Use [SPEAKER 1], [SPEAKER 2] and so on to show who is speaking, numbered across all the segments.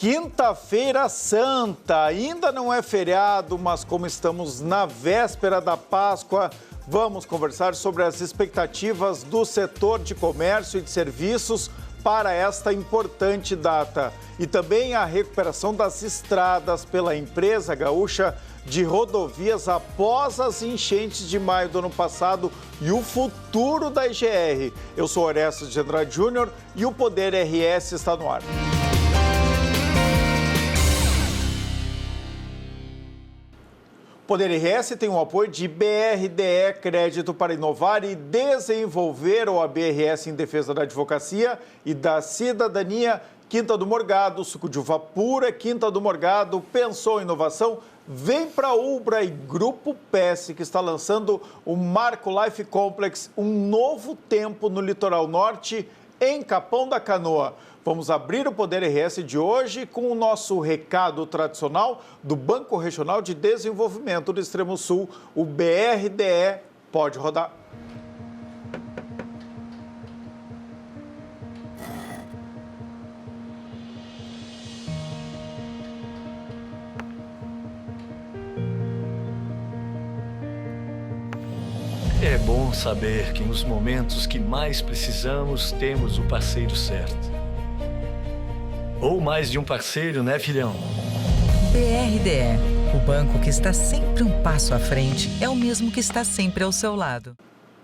[SPEAKER 1] Quinta-feira Santa, ainda não é feriado, mas como estamos na véspera da Páscoa, vamos conversar sobre as expectativas do setor de comércio e de serviços para esta importante data. E também a recuperação das estradas pela empresa gaúcha de rodovias após as enchentes de maio do ano passado e o futuro da IGR. Eu sou Orestes de Andrade Júnior e o Poder RS está no ar. O Poder RS tem o apoio de BRDE Crédito para Inovar e Desenvolver, ou a BRS em defesa da advocacia e da cidadania. Quinta do Morgado, suco de uva pura, Quinta do Morgado, pensou em inovação? Vem para a Ubra e Grupo PES, que está lançando o Marco Life Complex, um novo tempo no litoral norte, em Capão da Canoa. Vamos abrir o Poder RS de hoje com o nosso recado tradicional do Banco Regional de Desenvolvimento do Extremo Sul, o BRDE. Pode rodar.
[SPEAKER 2] É bom saber que nos momentos que mais precisamos, temos o parceiro certo. Ou mais de um parceiro, né, filhão?
[SPEAKER 3] BRDE, o banco que está sempre um passo à frente, é o mesmo que está sempre ao seu lado.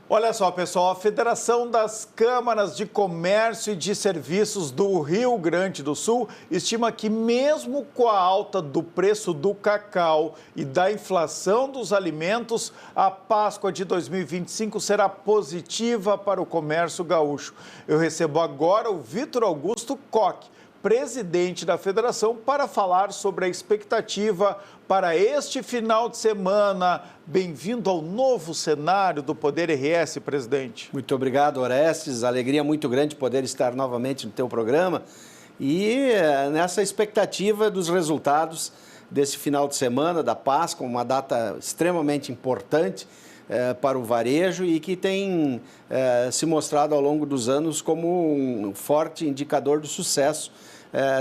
[SPEAKER 1] Olha só, pessoal, a Federação das Câmaras de Comércio e de Serviços do Rio Grande do Sul estima que mesmo com a alta do preço do cacau e da inflação dos alimentos, a Páscoa de 2025 será positiva para o comércio gaúcho. Eu recebo agora o Vitor Augusto Koch, presidente da federação, para falar sobre a expectativa para este final de semana. Bem-vindo ao novo cenário do Poder RS, presidente.
[SPEAKER 4] Muito obrigado, Orestes. Alegria muito grande poder estar novamente no teu programa e nessa expectativa dos resultados desse final de semana da Páscoa, uma data extremamente importante para o varejo e que tem se mostrado ao longo dos anos como um forte indicador do sucesso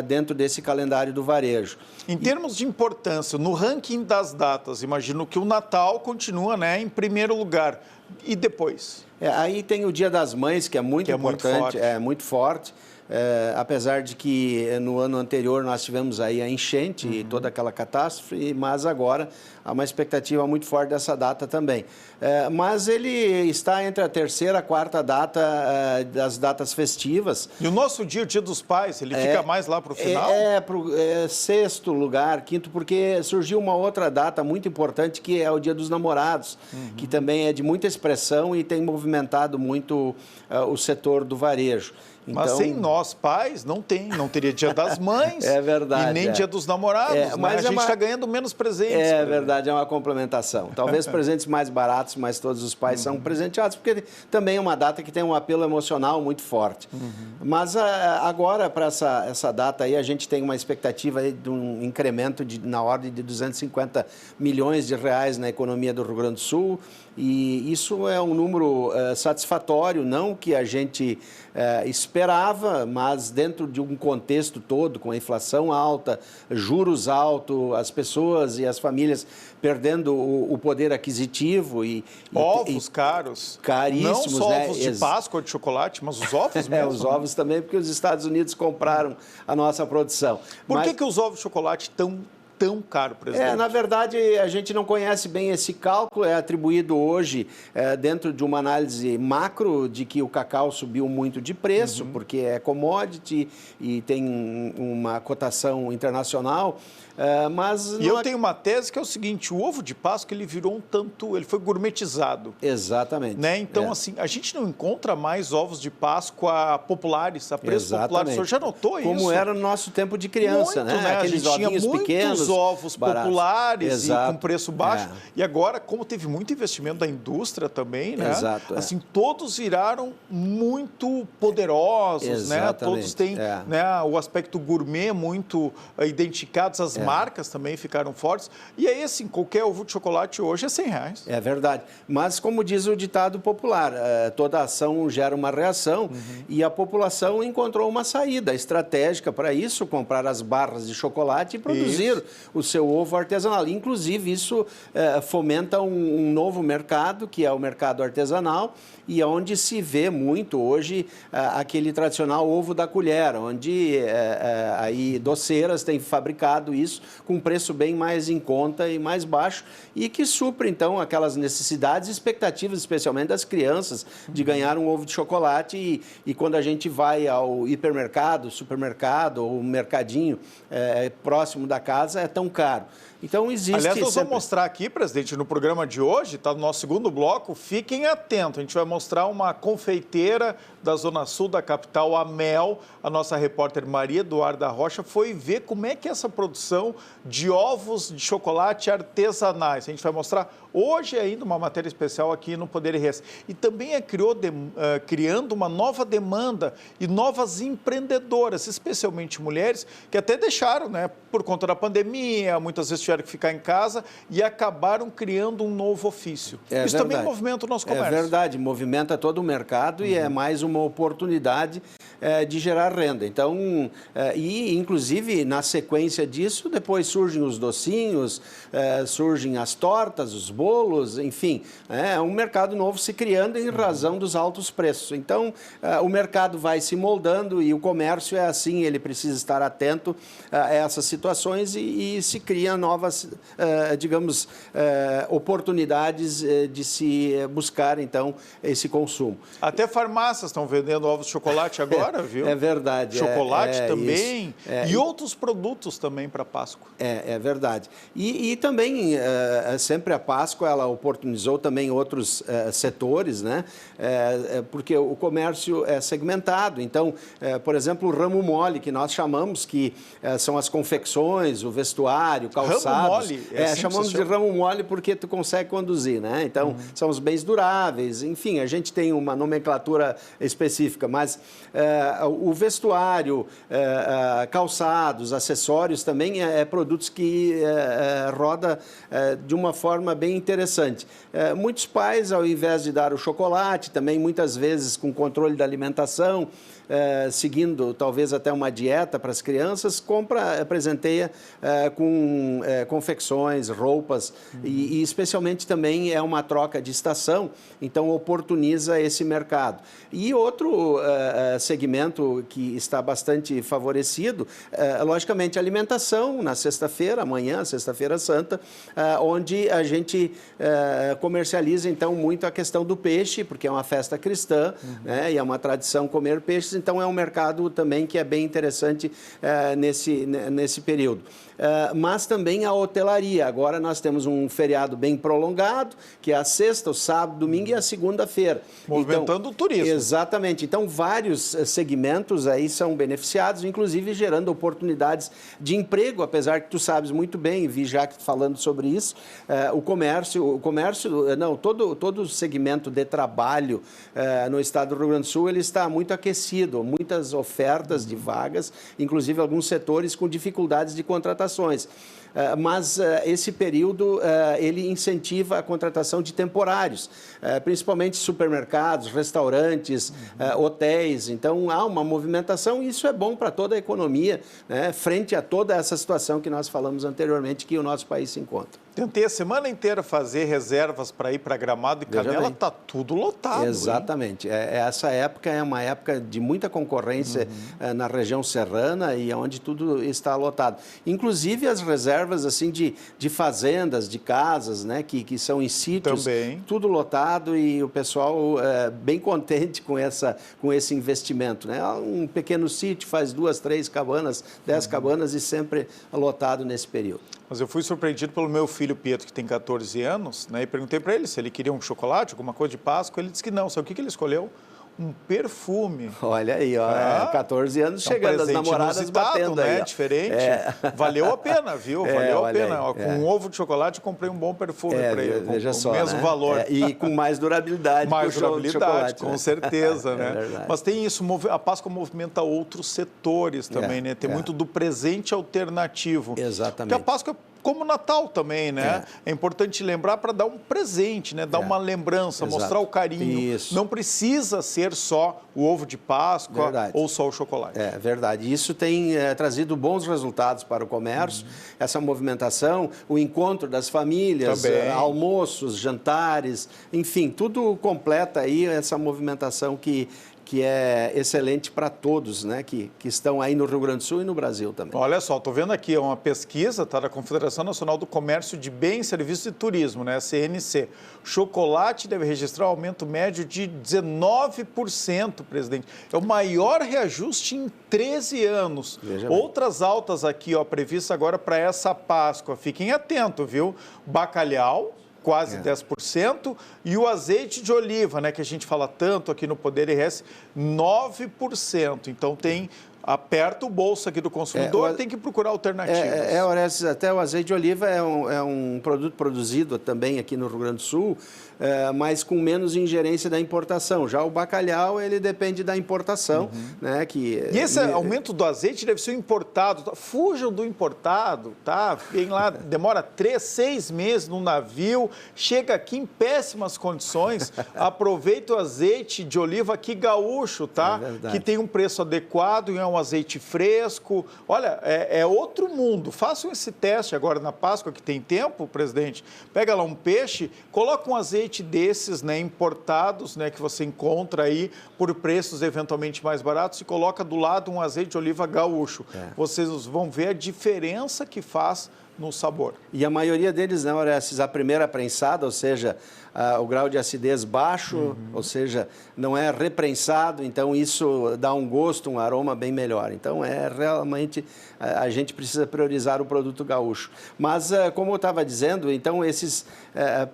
[SPEAKER 4] dentro desse calendário do varejo.
[SPEAKER 1] Em termos de importância, no ranking das datas, imagino que o Natal continua, né, em primeiro lugar. E depois?
[SPEAKER 4] Aí tem o Dia das Mães, que é muito importante, muito forte. Apesar de que no ano anterior nós tivemos aí a enchente e toda aquela catástrofe, mas agora há uma expectativa muito forte dessa data também. Mas ele está entre a terceira e a quarta data das datas festivas.
[SPEAKER 1] E o nosso dia, o Dia dos Pais, ele fica mais lá para o final?
[SPEAKER 4] Sexto lugar, quinto, porque surgiu uma outra data muito importante que é o Dia dos Namorados, que também é de muita expressão e tem movimentado muito o setor do varejo.
[SPEAKER 1] Mas
[SPEAKER 4] então,
[SPEAKER 1] sem nós, pais, não teria Dia das Mães.
[SPEAKER 4] É verdade.
[SPEAKER 1] E nem Dia dos Namorados, mas a gente está ganhando menos presentes.
[SPEAKER 4] É verdade, é uma complementação. Talvez presentes mais baratos, mas todos os pais são presenteados, porque também é uma data que tem um apelo emocional muito forte. Mas agora, para essa data aí, a gente tem uma expectativa aí de um incremento na ordem de 250 milhões de reais na economia do Rio Grande do Sul. E isso é um número satisfatório, não que a gente esperava, mas dentro de um contexto todo, com a inflação alta, juros altos, as pessoas e as famílias perdendo o poder aquisitivo
[SPEAKER 1] ovos caros.
[SPEAKER 4] Caríssimos,
[SPEAKER 1] não só ovos de Páscoa, de chocolate, mas os ovos mesmo.
[SPEAKER 4] Os ovos também, porque os Estados Unidos compraram a nossa produção.
[SPEAKER 1] Por que os ovos de chocolate tão caro, presidente?
[SPEAKER 4] Na verdade, a gente não conhece bem esse cálculo, é atribuído hoje dentro de uma análise macro de que o cacau subiu muito de preço, porque é commodity e tem uma cotação internacional, mas...
[SPEAKER 1] E eu tenho uma tese que é o seguinte, o ovo de Páscoa, ele virou ele foi gourmetizado.
[SPEAKER 4] Exatamente.
[SPEAKER 1] Né? Então, assim, a gente não encontra mais ovos de Páscoa populares, a preço popular. O senhor já notou isso?
[SPEAKER 4] Como era no nosso tempo de criança,
[SPEAKER 1] muito, né?
[SPEAKER 4] Aqueles ovinhos pequenos,
[SPEAKER 1] ovos
[SPEAKER 4] baratos.
[SPEAKER 1] populares
[SPEAKER 4] Exato.
[SPEAKER 1] e com preço baixo. E agora, como teve muito investimento da indústria também, né?
[SPEAKER 4] Exato,
[SPEAKER 1] assim, todos viraram muito poderosos, né?
[SPEAKER 4] Exatamente,
[SPEAKER 1] Todos têm né, o aspecto gourmet muito identificados, as marcas também ficaram fortes. E aí, assim, qualquer ovo de chocolate hoje é R$100.
[SPEAKER 4] É verdade. Mas, como diz o ditado popular, toda ação gera uma reação e a população encontrou uma saída estratégica para isso, comprar as barras de chocolate e produzir o seu ovo artesanal. Inclusive, isso fomenta um novo mercado, que é o mercado artesanal, e onde se vê muito hoje aquele tradicional ovo da colher, onde aí doceiras têm fabricado isso com um preço bem mais em conta e mais baixo, e que supre, então, aquelas necessidades e expectativas, especialmente das crianças, de ganhar um ovo de chocolate. E quando a gente vai ao hipermercado, supermercado ou mercadinho próximo da casa, é tão caro. Então, existe...
[SPEAKER 1] Aliás, nós vamos mostrar aqui, presidente, no programa de hoje, está no nosso segundo bloco, fiquem atentos, a gente vai mostrar uma confeiteira da Zona Sul da capital, a Mel. A nossa repórter Maria Eduarda Rocha foi ver como é que é essa produção de ovos de chocolate artesanais. A gente vai mostrar hoje ainda uma matéria especial aqui no Poder RS. E também criando uma nova demanda e novas empreendedoras, especialmente mulheres, que até deixaram, né, por conta da pandemia, muitas vezes tiveram que ficar em casa e acabaram criando um novo ofício. Isso também movimenta o nosso comércio.
[SPEAKER 4] É verdade, movimenta todo o mercado e é mais uma oportunidade de gerar renda. Então, e inclusive na sequência disso, depois surgem os docinhos, surgem as tortas, os bolos, enfim, é um mercado novo se criando em razão dos altos preços. Então, o mercado vai se moldando e o comércio é assim, ele precisa estar atento a essas situações e se cria novas, digamos, oportunidades de se buscar, então, esse consumo.
[SPEAKER 1] Até farmácias estão vendendo ovos de chocolate agora, viu?
[SPEAKER 4] É verdade.
[SPEAKER 1] Chocolate também e outros produtos também para Páscoa.
[SPEAKER 4] É verdade. E também, sempre a Páscoa, ela oportunizou também outros setores, né? Porque o comércio é segmentado. Então, por exemplo, o ramo mole, que nós chamamos, que são as confecções, o vestuário, calçados.
[SPEAKER 1] Ramo mole?
[SPEAKER 4] Chamamos de ramo mole porque tu consegue conduzir, né? Então, são os bens duráveis, enfim, a gente tem uma nomenclatura específica, mas o vestuário, calçados, acessórios também produtos que roda de uma forma bem interessante. Muitos pais, ao invés de dar o chocolate, também muitas vezes com controle da alimentação, seguindo talvez até uma dieta para as crianças, presenteia com confecções, roupas e especialmente também é uma troca de estação, então oportuniza esse mercado. E outro segmento que está bastante favorecido, logicamente, a alimentação na sexta-feira, amanhã, sexta-feira santa, onde a gente comercializa então muito a questão do peixe, porque é uma festa cristã, né, e é uma tradição comer peixes. Então, é um mercado também que é bem interessante nesse período. Mas também a hotelaria. Agora nós temos um feriado bem prolongado, que é a sexta, o sábado, domingo e a segunda-feira.
[SPEAKER 1] Movimentando o turismo.
[SPEAKER 4] Exatamente. Então, vários segmentos aí são beneficiados, inclusive gerando oportunidades de emprego, apesar que tu sabes muito bem, vi já falando sobre isso, todo o segmento de trabalho no estado do Rio Grande do Sul, ele está muito aquecido, muitas ofertas de vagas, inclusive alguns setores com dificuldades de contratações. Mas esse período ele incentiva a contratação de temporários, principalmente supermercados, restaurantes, hotéis. Então, há uma movimentação e isso é bom para toda a economia, né, frente a toda essa situação que nós falamos anteriormente que o nosso país se encontra.
[SPEAKER 1] Tentei a semana inteira fazer reservas para ir para Gramado e Canela, está tudo lotado.
[SPEAKER 4] Exatamente. Essa época é uma época de muita concorrência na região serrana e onde tudo está lotado. Inclusive as reservas assim, de fazendas, de casas, né, que são em sítios,
[SPEAKER 1] também.
[SPEAKER 4] Tudo lotado e o pessoal bem contente com esse investimento. Né? Um pequeno sítio faz 2, 3 cabanas, 10 cabanas e sempre lotado nesse período.
[SPEAKER 1] Mas eu fui surpreendido pelo meu filho Pietro, que tem 14 anos, né, e perguntei para ele se ele queria um chocolate, alguma coisa de Páscoa. Ele disse que não. Sabe o que ele escolheu? um perfume.
[SPEAKER 4] Olha aí, ó, 14 anos chegando, as namoradas batendo
[SPEAKER 1] né?
[SPEAKER 4] aí. Ó.
[SPEAKER 1] Diferente. Valeu a pena, viu? Valeu a pena. Ó, com um ovo de chocolate, eu comprei um bom perfume para ele.
[SPEAKER 4] Veja só,
[SPEAKER 1] o mesmo
[SPEAKER 4] né?
[SPEAKER 1] valor.
[SPEAKER 4] E com mais durabilidade.
[SPEAKER 1] Mais durabilidade, com
[SPEAKER 4] né?
[SPEAKER 1] certeza, né?
[SPEAKER 4] Verdade.
[SPEAKER 1] Mas tem isso, a Páscoa movimenta outros setores também, né? Tem muito do presente alternativo.
[SPEAKER 4] Exatamente.
[SPEAKER 1] Porque a Páscoa é como o Natal também, né? É importante lembrar para dar um presente, né? Dar uma lembrança, mostrar o carinho.
[SPEAKER 4] Isso.
[SPEAKER 1] Não precisa ser só o ovo de Páscoa ou só o chocolate.
[SPEAKER 4] É verdade. Isso tem trazido bons resultados para o comércio, essa movimentação, o encontro das famílias, almoços, jantares, enfim, tudo completa aí essa movimentação que é excelente para todos, né, que estão aí no Rio Grande do Sul e no Brasil também.
[SPEAKER 1] Olha só, estou vendo aqui uma pesquisa da Confederação Nacional do Comércio de Bens, Serviços e Turismo, né, CNC. Chocolate deve registrar um aumento médio de 19%, presidente. É o maior reajuste em 13 anos. Outras altas aqui, ó, previstas agora para essa Páscoa. Fiquem atentos, viu? Bacalhau, quase 10%, e o azeite de oliva, né, que a gente fala tanto aqui no Poder RS, 9%. Então aperta o bolso aqui do consumidor, tem que procurar alternativas.
[SPEAKER 4] Orestes, até o azeite de oliva é um produto produzido também aqui no Rio Grande do Sul, mas com menos ingerência da importação. Já o bacalhau, ele depende da importação. Né, e
[SPEAKER 1] esse aumento do azeite deve ser importado. Fujam do importado, tá? Vem lá, demora 3, 6 meses no navio, chega aqui em péssimas condições. Aproveita o azeite de oliva aqui gaúcho, tá? Que tem um preço adequado e é um azeite fresco. Olha, é outro mundo. Façam esse teste agora na Páscoa, que tem tempo, presidente. Pega lá um peixe, coloca um azeite desses, né, importados, né, que você encontra aí por preços eventualmente mais baratos e coloca do lado um azeite de oliva gaúcho. Vocês vão ver a diferença que faz no sabor.
[SPEAKER 4] E a maioria deles, né, Orestes, a primeira prensada, ou seja, o grau de acidez baixo, ou seja, não é reprensado, então isso dá um gosto, um aroma bem melhor. Então, realmente, a gente precisa priorizar o produto gaúcho. Mas, como eu estava dizendo, então, esses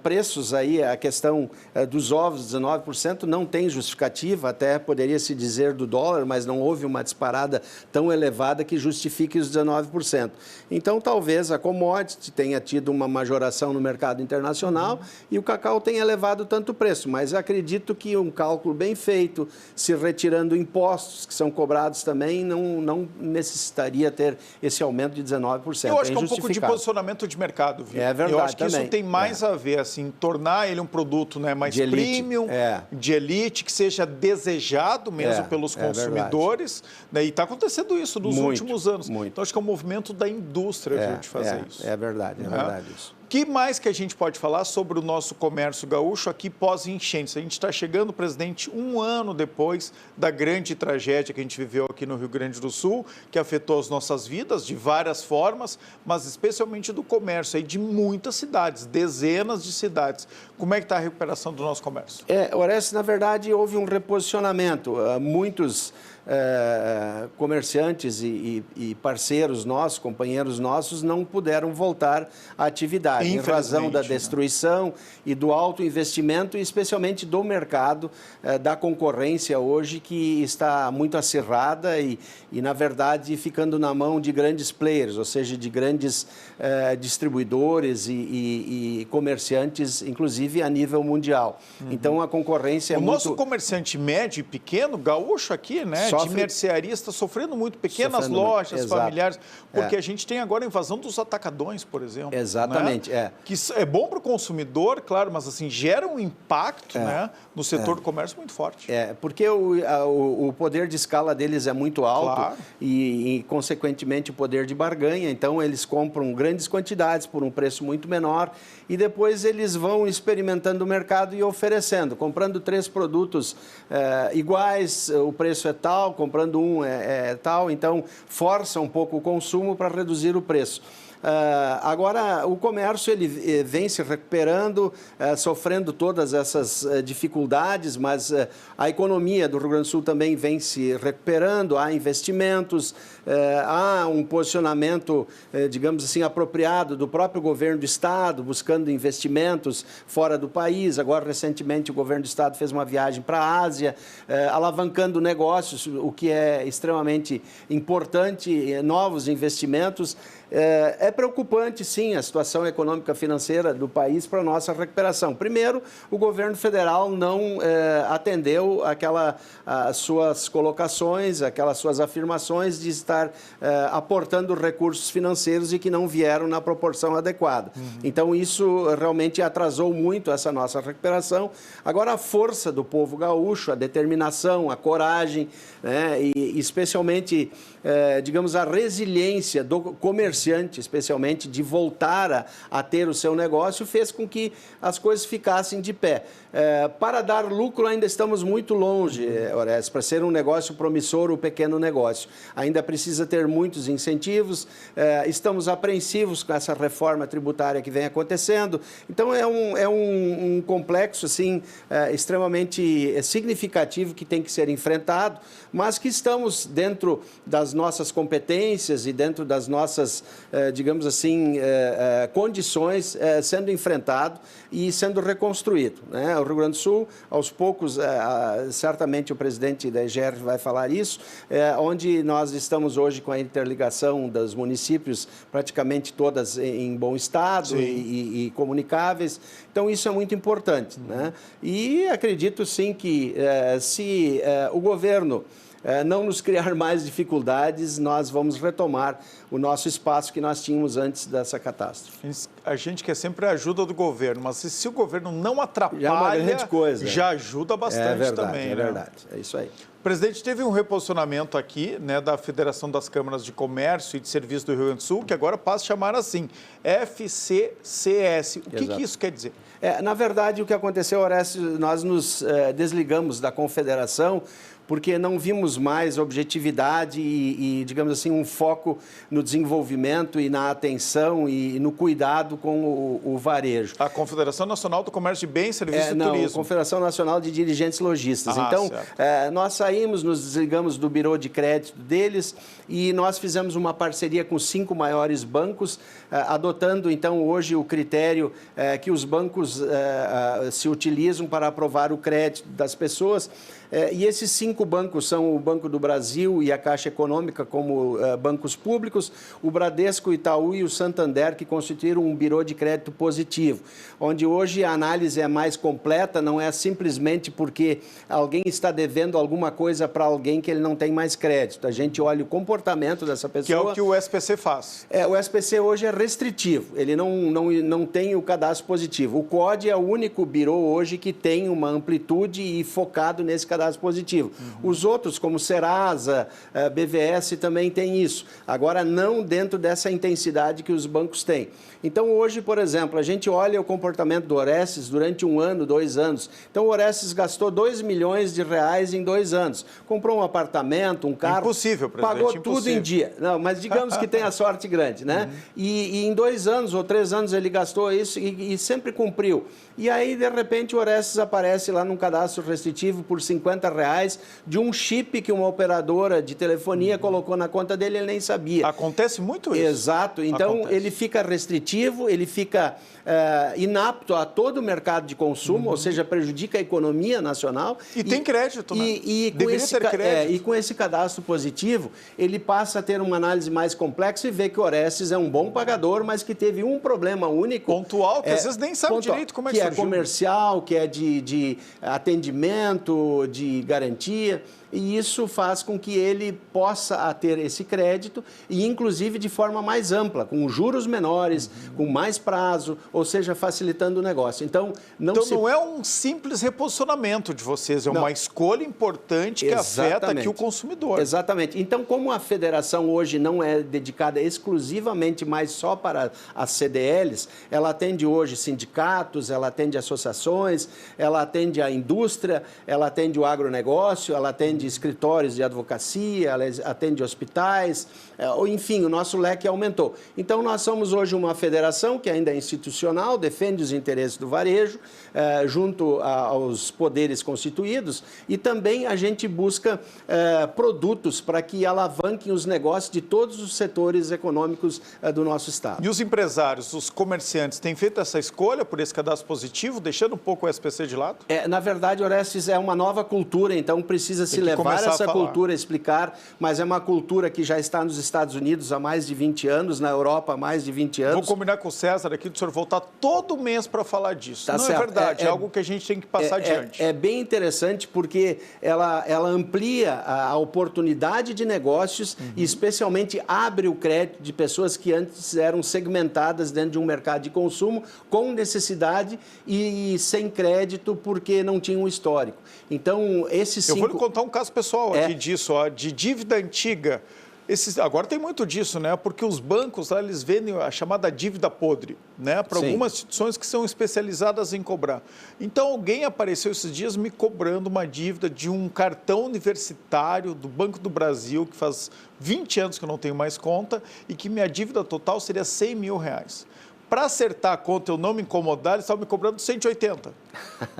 [SPEAKER 4] preços aí, a questão dos ovos, 19%, não tem justificativa, até poderia se dizer do dólar, mas não houve uma disparada tão elevada que justifique os 19%. Então, talvez a commodity tenha tido uma majoração no mercado internacional e o cacau tenha elevado tanto o preço, mas acredito que um cálculo bem feito, se retirando impostos que são cobrados também, não necessitaria ter esse aumento de 19%.
[SPEAKER 1] Eu acho que é um pouco de posicionamento de mercado, viu?
[SPEAKER 4] É verdade.
[SPEAKER 1] Eu acho que
[SPEAKER 4] também.
[SPEAKER 1] Isso tem mais a ver, assim, tornar ele um produto, né, mais
[SPEAKER 4] de
[SPEAKER 1] premium, de elite, que seja desejado mesmo pelos consumidores. Né, e está acontecendo isso nos últimos anos. Então, acho que é um movimento da indústria, viu, de fazer isso.
[SPEAKER 4] É verdade isso.
[SPEAKER 1] O que mais que a gente pode falar sobre o nosso comércio gaúcho aqui pós-enchentes? A gente está chegando, presidente, 1 ano depois da grande tragédia que a gente viveu aqui no Rio Grande do Sul, que afetou as nossas vidas de várias formas, mas especialmente do comércio aí de muitas cidades, dezenas de cidades. Como é que está a recuperação do nosso comércio?
[SPEAKER 4] Orestes, na verdade, houve um reposicionamento. Muitos comerciantes e parceiros nossos, companheiros nossos, não puderam voltar à atividade em razão da destruição e do alto investimento, e especialmente do mercado, da concorrência hoje, que está muito acirrada e, na verdade, ficando na mão de grandes players, ou seja, de grandes distribuidores e comerciantes, inclusive a nível mundial. Então, a concorrência é muito...
[SPEAKER 1] O nosso comerciante médio e pequeno, gaúcho aqui, né, de mercearia, está sofrendo muito, pequenas lojas familiares, porque a gente tem agora a invasão dos atacadões, por exemplo.
[SPEAKER 4] Exatamente,
[SPEAKER 1] né? Que é bom para o consumidor, claro, mas assim, gera um impacto né, no setor do comércio muito forte.
[SPEAKER 4] Porque o poder de escala deles é muito alto e, consequentemente, o poder de barganha. Então, eles compram grandes quantidades por um preço muito menor e depois eles vão experimentando o mercado e oferecendo. Comprando 3 produtos iguais, o preço é tal, comprando um é tal, então força um pouco o consumo para reduzir o preço. Agora, o comércio ele vem se recuperando, sofrendo todas essas dificuldades, mas a economia do Rio Grande do Sul também vem se recuperando, há investimentos, há um posicionamento, digamos assim, apropriado do próprio governo do Estado, buscando investimentos fora do país. Agora, recentemente, o governo do Estado fez uma viagem para a Ásia, alavancando negócios, o que é extremamente importante, novos investimentos. É preocupante, sim, a situação econômica financeira do país para a nossa recuperação. Primeiro, o governo federal não atendeu as suas colocações, aquelas suas afirmações de estar aportando recursos financeiros e que não vieram na proporção adequada. Então, isso realmente atrasou muito essa nossa recuperação. Agora, a força do povo gaúcho, a determinação, a coragem, né, e especialmente, digamos, a resiliência do comerciante, especialmente, de voltar a ter o seu negócio, fez com que as coisas ficassem de pé. Para dar lucro, ainda estamos muito longe, Orestes, para ser um negócio promissor, o pequeno negócio. Ainda precisa ter muitos incentivos, estamos apreensivos com essa reforma tributária que vem acontecendo. Então, é um complexo, assim, extremamente significativo que tem que ser enfrentado, mas que estamos dentro das nossas competências e dentro das nossas, digamos assim, condições, sendo enfrentado e sendo reconstruído, né? O Rio Grande do Sul, aos poucos, certamente o presidente da EGR vai falar isso, onde nós estamos hoje com a interligação dos municípios praticamente todas em bom estado e comunicáveis. Então, isso é muito importante, né? E acredito, sim, que se o governo não nos criar mais dificuldades, nós vamos retomar o nosso espaço que nós tínhamos antes dessa catástrofe.
[SPEAKER 1] A gente quer sempre a ajuda do governo, mas se o governo não atrapalha,
[SPEAKER 4] já é uma grande coisa,
[SPEAKER 1] já ajuda bastante também.
[SPEAKER 4] É verdade, é isso aí.
[SPEAKER 1] O presidente teve um reposicionamento aqui, né, da Federação das Câmaras de Comércio e de Serviço do Rio Grande do Sul, que agora passa a chamar assim, FCCS. O que isso quer dizer?
[SPEAKER 4] Na verdade, o que aconteceu, Orestes, nós nos desligamos da confederação porque não vimos mais objetividade e, digamos assim, um foco no desenvolvimento e na atenção e no cuidado com o varejo.
[SPEAKER 1] A Confederação Nacional do Comércio de Bens, Serviços e Turismo.
[SPEAKER 4] Não, a Confederação Nacional de Dirigentes Lojistas. Então, nós saímos, nos desligamos do birô de crédito deles e nós fizemos uma parceria com os 5 maiores bancos, adotando, então, hoje o critério que os bancos se utilizam para aprovar o crédito das pessoas. E esses 5 bancos são o Banco do Brasil e a Caixa Econômica como bancos públicos, o Bradesco, o Itaú e o Santander, que constituíram um birô de crédito positivo, onde hoje a análise é mais completa, não é simplesmente porque alguém está devendo alguma coisa para alguém que ele não tem mais crédito. A gente olha o comportamento dessa pessoa.
[SPEAKER 1] Que é o que o SPC faz.
[SPEAKER 4] O SPC hoje é restritivo, ele não tem o cadastro positivo. O COD é o único birô hoje que tem uma amplitude e focado nesse cadastro positivo. Os outros, como Serasa, BVS, também tem isso. Agora, não dentro dessa intensidade que os bancos têm. Então, hoje, por exemplo, a gente olha o comportamento do Orestes durante 1 ano, 2 anos. Então, o Orestes gastou R$2 milhões em 2 anos. Comprou um apartamento, um carro.
[SPEAKER 1] Impossível, presidente.
[SPEAKER 4] Pagou tudo em dia. Não, mas digamos que tem a sorte grande, né? E em 2 anos ou 3 anos ele gastou isso e sempre cumpriu. E aí, de repente, o Orestes aparece lá num cadastro restritivo por R$50 de um chip que uma operadora de telefonia colocou na conta dele, ele nem sabia.
[SPEAKER 1] Acontece muito isso.
[SPEAKER 4] Exato. Então, ele fica restritivo, ele fica inapto a todo o mercado de consumo, ou seja, prejudica a economia nacional.
[SPEAKER 1] E tem crédito, né? Deveria ter crédito.
[SPEAKER 4] E com esse cadastro positivo, ele passa a ter uma análise mais complexa e vê que o Orestes é um bom pagador, mas que teve um problema único.
[SPEAKER 1] Pontual, que às vezes nem sabe direito como é que surgiu.
[SPEAKER 4] Que é comercial, que é de atendimento, de garantia. E isso faz com que ele possa ter esse crédito e, inclusive, de forma mais ampla, com juros menores, com mais prazo, ou seja, facilitando o negócio. Então, não
[SPEAKER 1] é um simples reposicionamento de vocês, é uma escolha importante que afeta aqui o consumidor.
[SPEAKER 4] Exatamente. Então, como a federação hoje não é dedicada exclusivamente mais só para as CDLs, ela atende hoje sindicatos, ela atende associações, ela atende a indústria, ela atende o agronegócio, ela atende atende escritórios de advocacia, ela atende hospitais, enfim, o nosso leque aumentou. Então, nós somos hoje uma federação que ainda é institucional, defende os interesses do varejo, junto aos poderes constituídos, e também a gente busca produtos para que alavanquem os negócios de todos os setores econômicos do nosso Estado.
[SPEAKER 1] E os empresários, os comerciantes, têm feito essa escolha por esse cadastro positivo, deixando um pouco o SPC de lado?
[SPEAKER 4] Na verdade, Orestes, é uma nova cultura, então precisa se levar essa cultura, explicar, mas é uma cultura que já está nos Estados Unidos há mais de 20 anos, na Europa há mais de 20 anos.
[SPEAKER 1] Vou combinar com o César aqui do senhor voltar todo mês para falar disso.
[SPEAKER 4] Tá
[SPEAKER 1] Não
[SPEAKER 4] certo.
[SPEAKER 1] É verdade, é algo que a gente tem que passar adiante.
[SPEAKER 4] É bem interessante porque ela amplia a oportunidade de negócios e especialmente abre o crédito de pessoas que antes eram segmentadas dentro de um mercado de consumo com necessidade e sem crédito porque não tinham um histórico. Então, esses
[SPEAKER 1] Eu vou lhe contar um caso pessoal aqui disso, de dívida antiga. Agora tem muito disso, né? Porque os bancos lá, eles vendem a chamada dívida podre, né? Para algumas instituições que são especializadas em cobrar. Então, alguém apareceu esses dias me cobrando uma dívida de um cartão universitário do Banco do Brasil, que faz 20 anos que eu não tenho mais conta, e que minha dívida total seria R$100 mil. Para acertar a conta, eu não me incomodar, eles estavam me cobrando 180.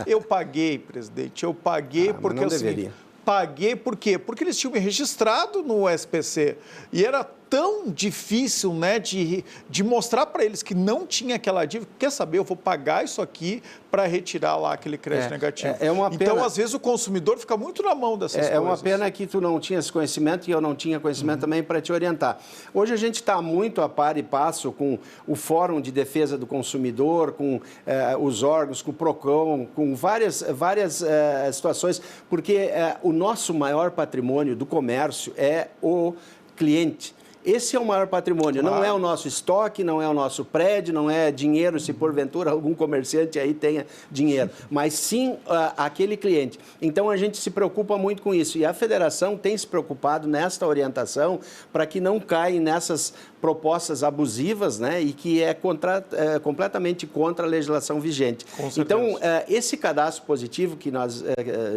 [SPEAKER 1] Eu paguei, presidente, eu paguei porque
[SPEAKER 4] não deveria.
[SPEAKER 1] Paguei por quê? Porque eles tinham me registrado no SPC e era tão difícil, né, de mostrar para eles que não tinha aquela dívida. Quer saber, eu vou pagar isso aqui para retirar lá aquele crédito negativo. Então, às vezes, o consumidor fica muito na mão dessas coisas.
[SPEAKER 4] É uma pena que tu não tinha esse conhecimento e eu não tinha conhecimento também para te orientar. Hoje a gente está muito a par e passo com o Fórum de Defesa do Consumidor, com os órgãos, com o PROCON, com várias situações, porque o nosso maior patrimônio do comércio é o cliente. Esse é o maior patrimônio, não é o nosso estoque, não é o nosso prédio, não é dinheiro, se porventura algum comerciante aí tenha dinheiro, mas sim aquele cliente. Então, a gente se preocupa muito com isso e a federação tem se preocupado nesta orientação para que não caia nessas propostas abusivas, né, e que é completamente contra a legislação vigente. Então, esse cadastro positivo que nós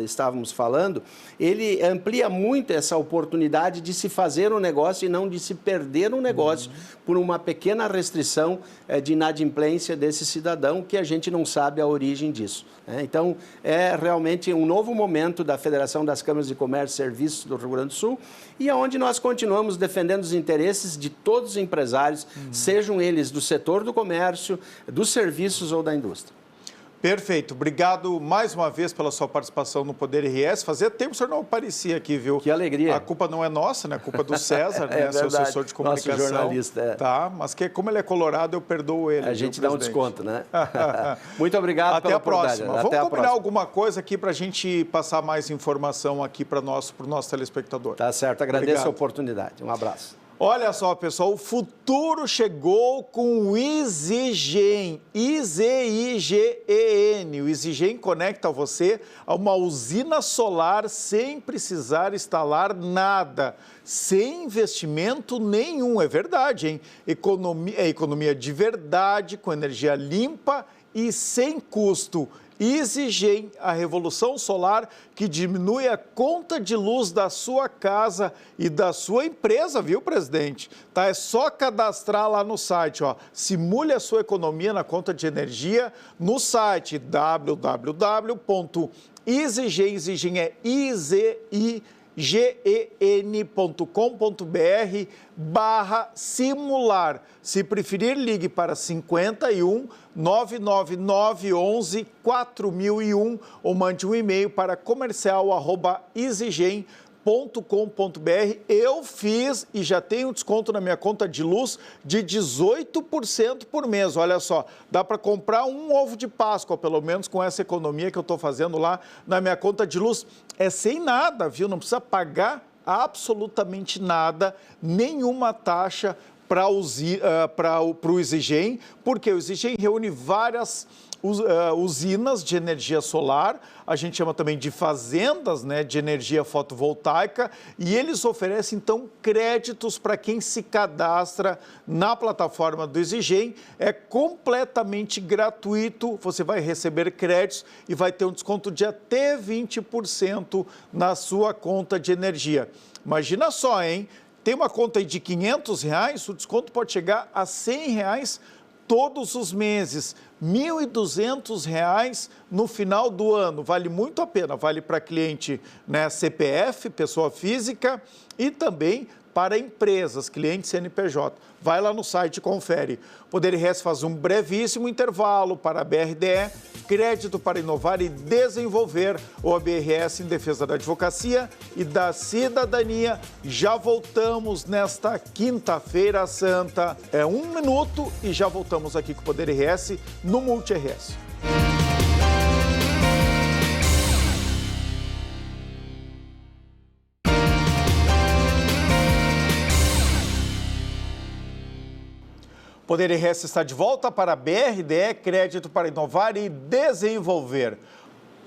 [SPEAKER 4] estávamos falando, ele amplia muito essa oportunidade de se fazer um negócio e não de se perder um negócio por uma pequena restrição de inadimplência desse cidadão que a gente não sabe a origem disso. Então, é realmente um novo momento da Federação das Câmaras de Comércio e Serviços do Rio Grande do Sul e onde nós continuamos defendendo os interesses de todos os empresários, sejam eles do setor do comércio, dos serviços ou da indústria.
[SPEAKER 1] Perfeito. Obrigado mais uma vez pela sua participação no Poder RS. Fazia tempo que o senhor não aparecia aqui, viu?
[SPEAKER 4] Que alegria.
[SPEAKER 1] A culpa não é nossa, né? A culpa é do César, né? Seu assessor de comunicação.
[SPEAKER 4] Nosso jornalista.
[SPEAKER 1] Tá, mas como ele é colorado, eu perdoo ele.
[SPEAKER 4] A gente dá um desconto, né? Muito obrigado pela oportunidade.
[SPEAKER 1] Até a próxima. Vamos combinar alguma coisa aqui para a gente passar mais informação aqui para o nosso telespectador.
[SPEAKER 4] Tá certo. Agradeço a oportunidade. Um abraço.
[SPEAKER 1] Olha só, pessoal, o futuro chegou com o EasyGen, I-Z-I-G-E-N. O EasyGen conecta você a uma usina solar sem precisar instalar nada, sem investimento nenhum. É verdade, hein? Economia de verdade, com energia limpa e sem custo. EasyGen, a revolução solar que diminui a conta de luz da sua casa e da sua empresa, viu, presidente? Tá, é só cadastrar lá no site, ó. Simule a sua economia na conta de energia no site www.easygen, EasyGen é gen.com.br/simular. Se preferir, ligue para 51 999 11 4001 ou mande um e-mail para comercial@easygen.com.br. Eu fiz e já tenho desconto na minha conta de luz de 18% por mês. Olha só, dá para comprar um ovo de Páscoa, pelo menos com essa economia que eu estou fazendo lá na minha conta de luz. É sem nada, viu? Não precisa pagar absolutamente nada, nenhuma taxa para o EasyGen, porque o EasyGen reúne várias usinas de energia solar, a gente chama também de fazendas, né, de energia fotovoltaica, e eles oferecem, então, créditos para quem se cadastra na plataforma do Exigem. É completamente gratuito, você vai receber créditos e vai ter um desconto de até 20% na sua conta de energia. Imagina só, hein? Tem uma conta aí de R$500, o desconto pode chegar a R$100 todos os meses, R$1.200 no final do ano. Vale muito a pena, vale para cliente, né, CPF, pessoa física, e também para empresas, clientes CNPJ. Vai lá no site e confere. Poder RS faz um brevíssimo intervalo para a BRDE, crédito para inovar e desenvolver, ou a BRS em defesa da advocacia e da cidadania. Já voltamos nesta quinta-feira santa. É 1 minuto e já voltamos aqui com o Poder RS no Multi RS. Poder RS está de volta para a BRDE, crédito para inovar e desenvolver.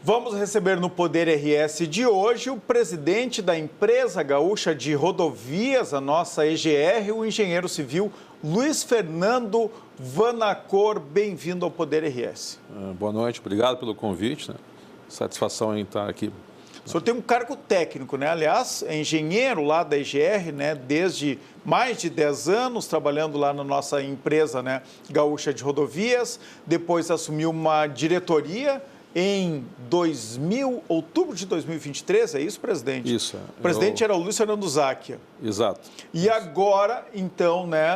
[SPEAKER 1] Vamos receber no Poder RS de hoje o presidente da Empresa Gaúcha de Rodovias, a nossa EGR, o engenheiro civil Luiz Fernando Vanacor. Bem-vindo ao Poder RS.
[SPEAKER 5] Boa noite, obrigado pelo convite, né? Satisfação em estar aqui.
[SPEAKER 1] O senhor tem um cargo técnico, né? Aliás, é engenheiro lá da EGR, né? Desde mais de 10 anos, trabalhando lá na nossa empresa, né, Gaúcha de Rodovias. Depois assumiu uma diretoria em outubro de 2023, é isso, presidente?
[SPEAKER 5] Isso.
[SPEAKER 1] O presidente era o Luiz Fernando Záquia.
[SPEAKER 5] Exato.
[SPEAKER 1] E agora, então, né,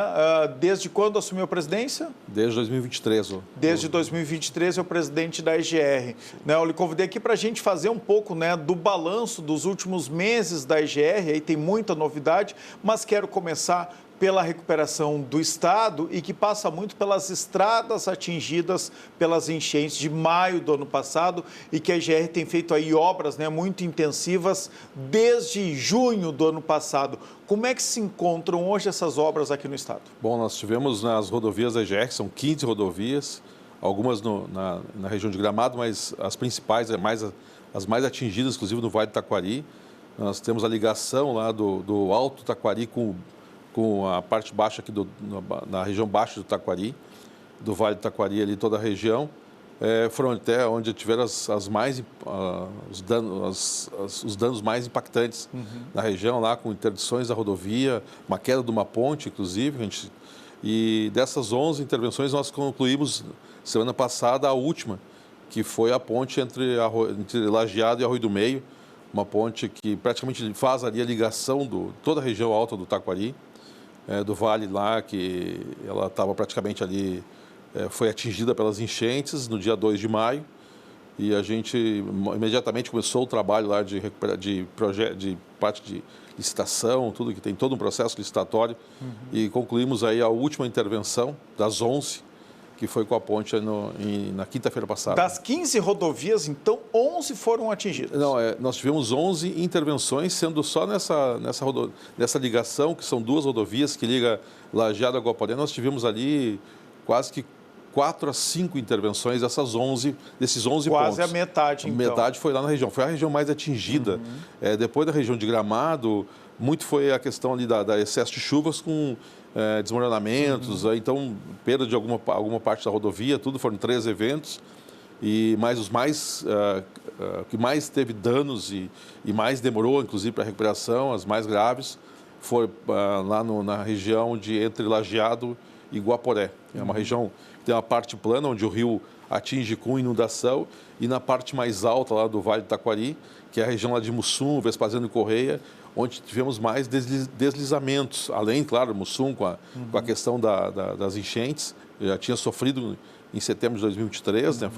[SPEAKER 1] desde quando assumiu a presidência?
[SPEAKER 5] Desde 2023.
[SPEAKER 1] Desde 2023 é o presidente da EGR. Né, eu lhe convidei aqui para a gente fazer um pouco, né, do balanço dos últimos meses da EGR, aí tem muita novidade, mas quero começar pela recuperação do Estado e que passa muito pelas estradas atingidas pelas enchentes de maio do ano passado e que a EGR tem feito aí obras, né, muito intensivas desde junho do ano passado. Como é que se encontram hoje essas obras aqui no Estado?
[SPEAKER 5] Bom, nós tivemos nas rodovias da EGR, são 15 rodovias, algumas na região de Gramado, mas as principais, as mais atingidas, inclusive no Vale do Taquari. Nós temos a ligação lá do Alto Taquari com a parte baixa aqui na região baixa do Taquari, do Vale do Taquari, ali toda a região, foram até onde tiveram os danos mais impactantes na região, lá com interdições da rodovia, uma queda de uma ponte, inclusive. E dessas 11 intervenções, nós concluímos semana passada a última, que foi a ponte entre Lajeado e Arroio do Meio, uma ponte que praticamente faz ali a ligação de toda a região alta do Taquari, do vale lá, que ela estava praticamente ali, foi atingida pelas enchentes no dia 2 de maio, e a gente imediatamente começou o trabalho lá de parte de licitação, tudo que tem todo um processo licitatório, e concluímos aí a última intervenção das 11, que foi com a ponte na quinta-feira passada.
[SPEAKER 1] Das 15 rodovias, então, 11 foram atingidas?
[SPEAKER 5] Não, nós tivemos 11 intervenções, sendo só nessa ligação, que são 2 rodovias que liga Lajeado a Guaporé, nós tivemos ali quase que 4 a 5 intervenções desses 11 pontos.
[SPEAKER 1] Quase a metade, então.
[SPEAKER 5] Metade foi lá na região, foi a região mais atingida. Depois da região de Gramado, muito foi a questão ali da excesso de chuvas com desmoronamentos, então perda de alguma parte da rodovia, tudo foram 3 eventos, mas os que mais teve danos e mais demorou, inclusive, para a recuperação, as mais graves, foi lá na região entre Lajeado e Guaporé. É uma região que tem uma parte plana, onde o rio atinge com inundação, e na parte mais alta lá do Vale do Taquari, que é a região lá de Mussum, Vespasiano e Correia, onde tivemos mais deslizamentos, além, claro, Mussum, com a questão das enchentes. Eu já tinha sofrido em setembro de 2023, né?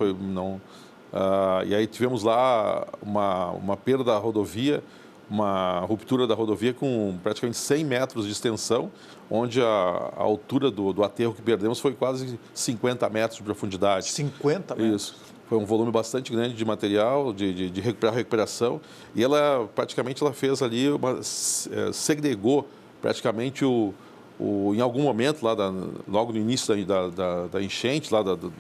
[SPEAKER 5] E aí tivemos lá uma perda da rodovia, uma ruptura da rodovia com praticamente 100 metros de extensão, onde a altura do aterro que perdemos foi quase 50 metros de profundidade.
[SPEAKER 1] 50 metros?
[SPEAKER 5] Isso. Foi um volume bastante grande de material, de recuperação, e ela praticamente fez ali, segregou praticamente em algum momento, logo no início da enchente,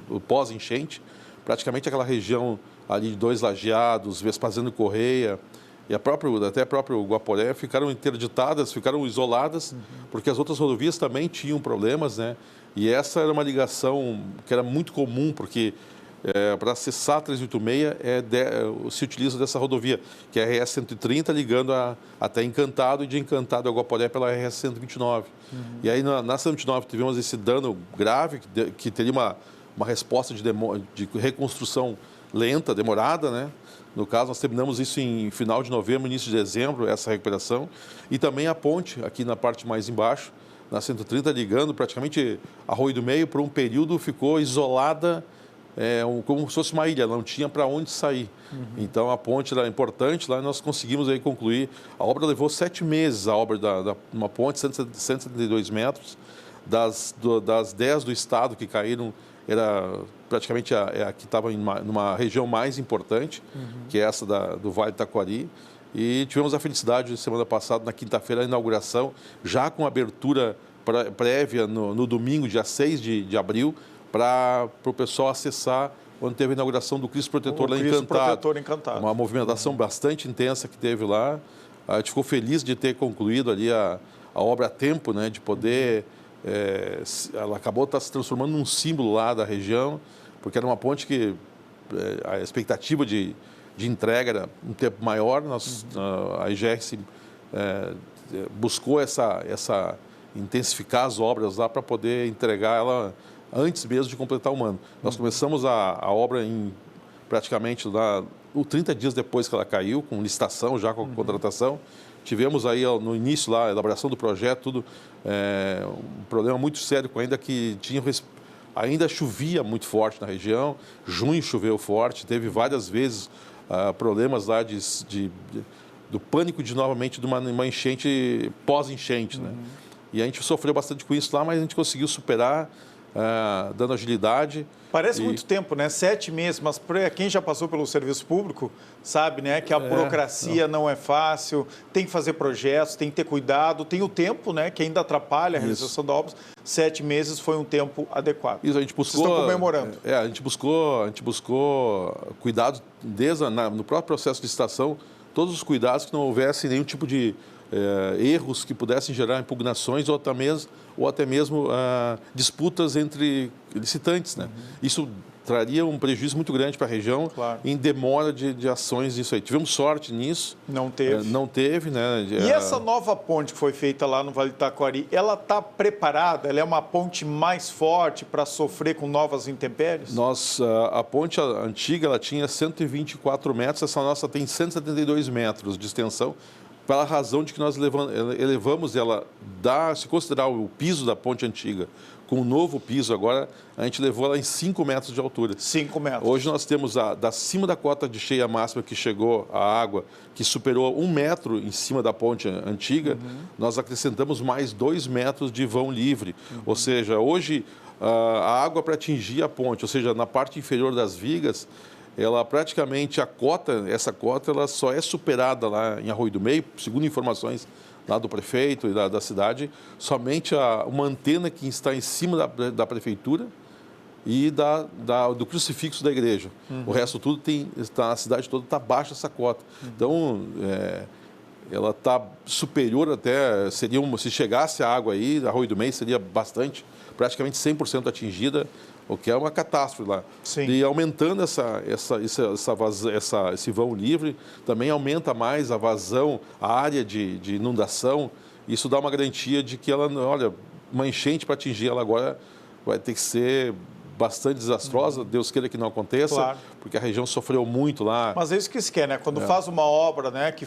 [SPEAKER 5] do pós-enchente, praticamente aquela região ali de Dois Lajeados, Vespasiano Correia, e até a própria Guaporé ficaram interditadas, ficaram isoladas, porque as outras rodovias também tinham problemas, né? E essa era uma ligação que era muito comum, porque para acessar a 386 se utiliza dessa rodovia, que é a RS-130, ligando até Encantado, e de Encantado a Guaporé pela RS-129. E aí na 129 tivemos esse dano grave, que teria uma resposta de reconstrução lenta, demorada, né? No caso, nós terminamos isso em final de novembro, início de dezembro, essa recuperação. E também a ponte, aqui na parte mais embaixo, na 130, ligando praticamente Arroio do Meio, por um período ficou isolada, como se fosse uma ilha, não tinha para onde sair. Então, a ponte era importante, lá nós conseguimos aí concluir. A obra levou 7 meses, a obra uma ponte, 172 metros. Das 10 do estado que caíram, era praticamente a que estava numa região mais importante, que é essa do Vale do Taquari. E tivemos a felicidade, semana passada, na quinta-feira, a inauguração, já com abertura prévia no domingo, dia 6 de abril, para o pessoal acessar, quando teve a inauguração do Cristo Protetor lá em Encantado. Uma movimentação bastante intensa que teve lá. A gente ficou feliz de ter concluído ali a obra a tempo, né, de poder... ela acabou se transformando num símbolo lá da região, porque era uma ponte que a expectativa de entrega era um tempo maior. A IGERS buscou intensificar as obras lá para poder entregar ela antes mesmo de completar um ano. Nós começamos a obra praticamente 30 dias depois que ela caiu, com licitação, já com contratação. Tivemos aí no início lá a elaboração do projeto, tudo, um problema muito sério, ainda chovia muito forte na região, junho choveu forte, teve várias vezes problemas lá do pânico novamente de uma enchente, pós-enchente, né? E a gente sofreu bastante com isso lá, mas a gente conseguiu superar, dando agilidade.
[SPEAKER 1] Parece muito tempo, né? 7 meses, mas para quem já passou pelo serviço público, sabe, né, que a burocracia não é fácil, tem que fazer projetos, tem que ter cuidado, tem o tempo, né, que ainda atrapalha a realização da obra. 7 meses foi um tempo adequado.
[SPEAKER 5] Isso, a gente buscou...
[SPEAKER 1] Vocês estão comemorando.
[SPEAKER 5] A gente buscou cuidado no próprio processo de licitação, todos os cuidados, que não houvesse nenhum tipo de erros que pudessem gerar impugnações ou até mesmo disputas entre licitantes, né? Isso traria um prejuízo muito grande para a região, claro, em demora de ações disso aí. Tivemos sorte nisso.
[SPEAKER 1] Não teve.
[SPEAKER 5] Não teve, né?
[SPEAKER 1] E essa nova ponte que foi feita lá no Vale do Taquari, ela está preparada? Ela é uma ponte mais forte para sofrer com novas intempéries?
[SPEAKER 5] A ponte antiga, ela tinha 124 metros, essa nossa tem 172 metros de extensão, pela razão de que nós elevamos ela, se considerar o piso da ponte antiga com o novo piso agora, a gente levou ela em 5 metros de altura.
[SPEAKER 1] 5 metros.
[SPEAKER 5] Hoje nós temos, da cima da cota de cheia máxima que chegou a água, que superou 1 metro em cima da ponte antiga, nós acrescentamos mais 2 metros de vão livre. Ou seja, hoje a água para atingir a ponte, ou seja, na parte inferior das vigas, ela praticamente, essa cota, ela só é superada lá em Arroio do Meio, segundo informações lá do prefeito e da cidade, somente uma antena que está em cima da prefeitura e do crucifixo da igreja. O resto tudo a cidade toda está abaixo dessa cota. Então, ela está superior até, se chegasse a água aí, Arroio do Meio seria praticamente 100% atingida, o que é uma catástrofe lá.
[SPEAKER 1] Sim.
[SPEAKER 5] E aumentando esse vão livre, também aumenta mais a vazão, a área de inundação. Isso dá uma garantia de que uma enchente para atingir ela agora vai ter que ser bastante desastrosa, Deus queira que não aconteça, claro, porque a região sofreu muito lá.
[SPEAKER 1] Mas é isso que se quer, né? Quando faz uma obra, né, que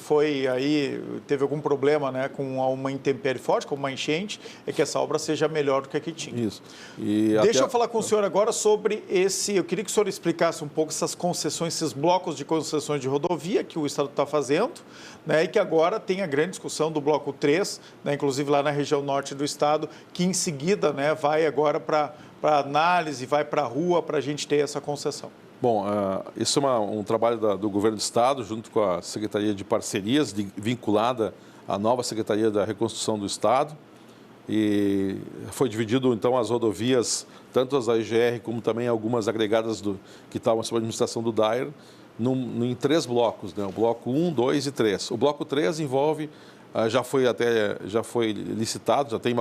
[SPEAKER 1] teve algum problema, né, com uma intempérie forte, como uma enchente, é que essa obra seja melhor do que a que tinha.
[SPEAKER 5] Isso.
[SPEAKER 1] Deixa eu falar com o senhor agora sobre eu queria que o senhor explicasse um pouco essas concessões, esses blocos de concessões de rodovia que o Estado está fazendo, né, e que agora tem a grande discussão do bloco 3, né, inclusive lá na região norte do Estado, que em seguida, né, vai agora para análise, vai para a rua para a gente ter essa concessão.
[SPEAKER 5] Bom, isso é um trabalho do Governo do Estado, junto com a Secretaria de Parcerias, vinculada à nova Secretaria da Reconstrução do Estado. e foi dividido, então, as rodovias, tanto as da EGR como também algumas agregadas que estavam sob a administração do DAER, em 3 blocos, né? O bloco 1, 2 e 3. O bloco 3 envolve, já foi licitado, já tem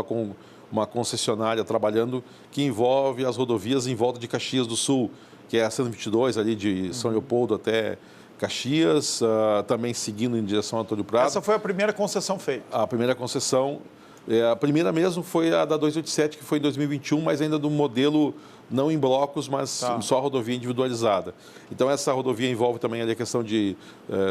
[SPEAKER 5] uma concessionária trabalhando, que envolve as rodovias em volta de Caxias do Sul, que é a 122 ali de São Leopoldo até Caxias, também seguindo em direção a Antônio Prado.
[SPEAKER 1] Essa foi a primeira concessão feita?
[SPEAKER 5] A primeira concessão, a primeira mesmo foi a da 287, que foi em 2021, mas ainda do modelo não em blocos, mas só rodovia individualizada. Então, essa rodovia envolve também ali a questão de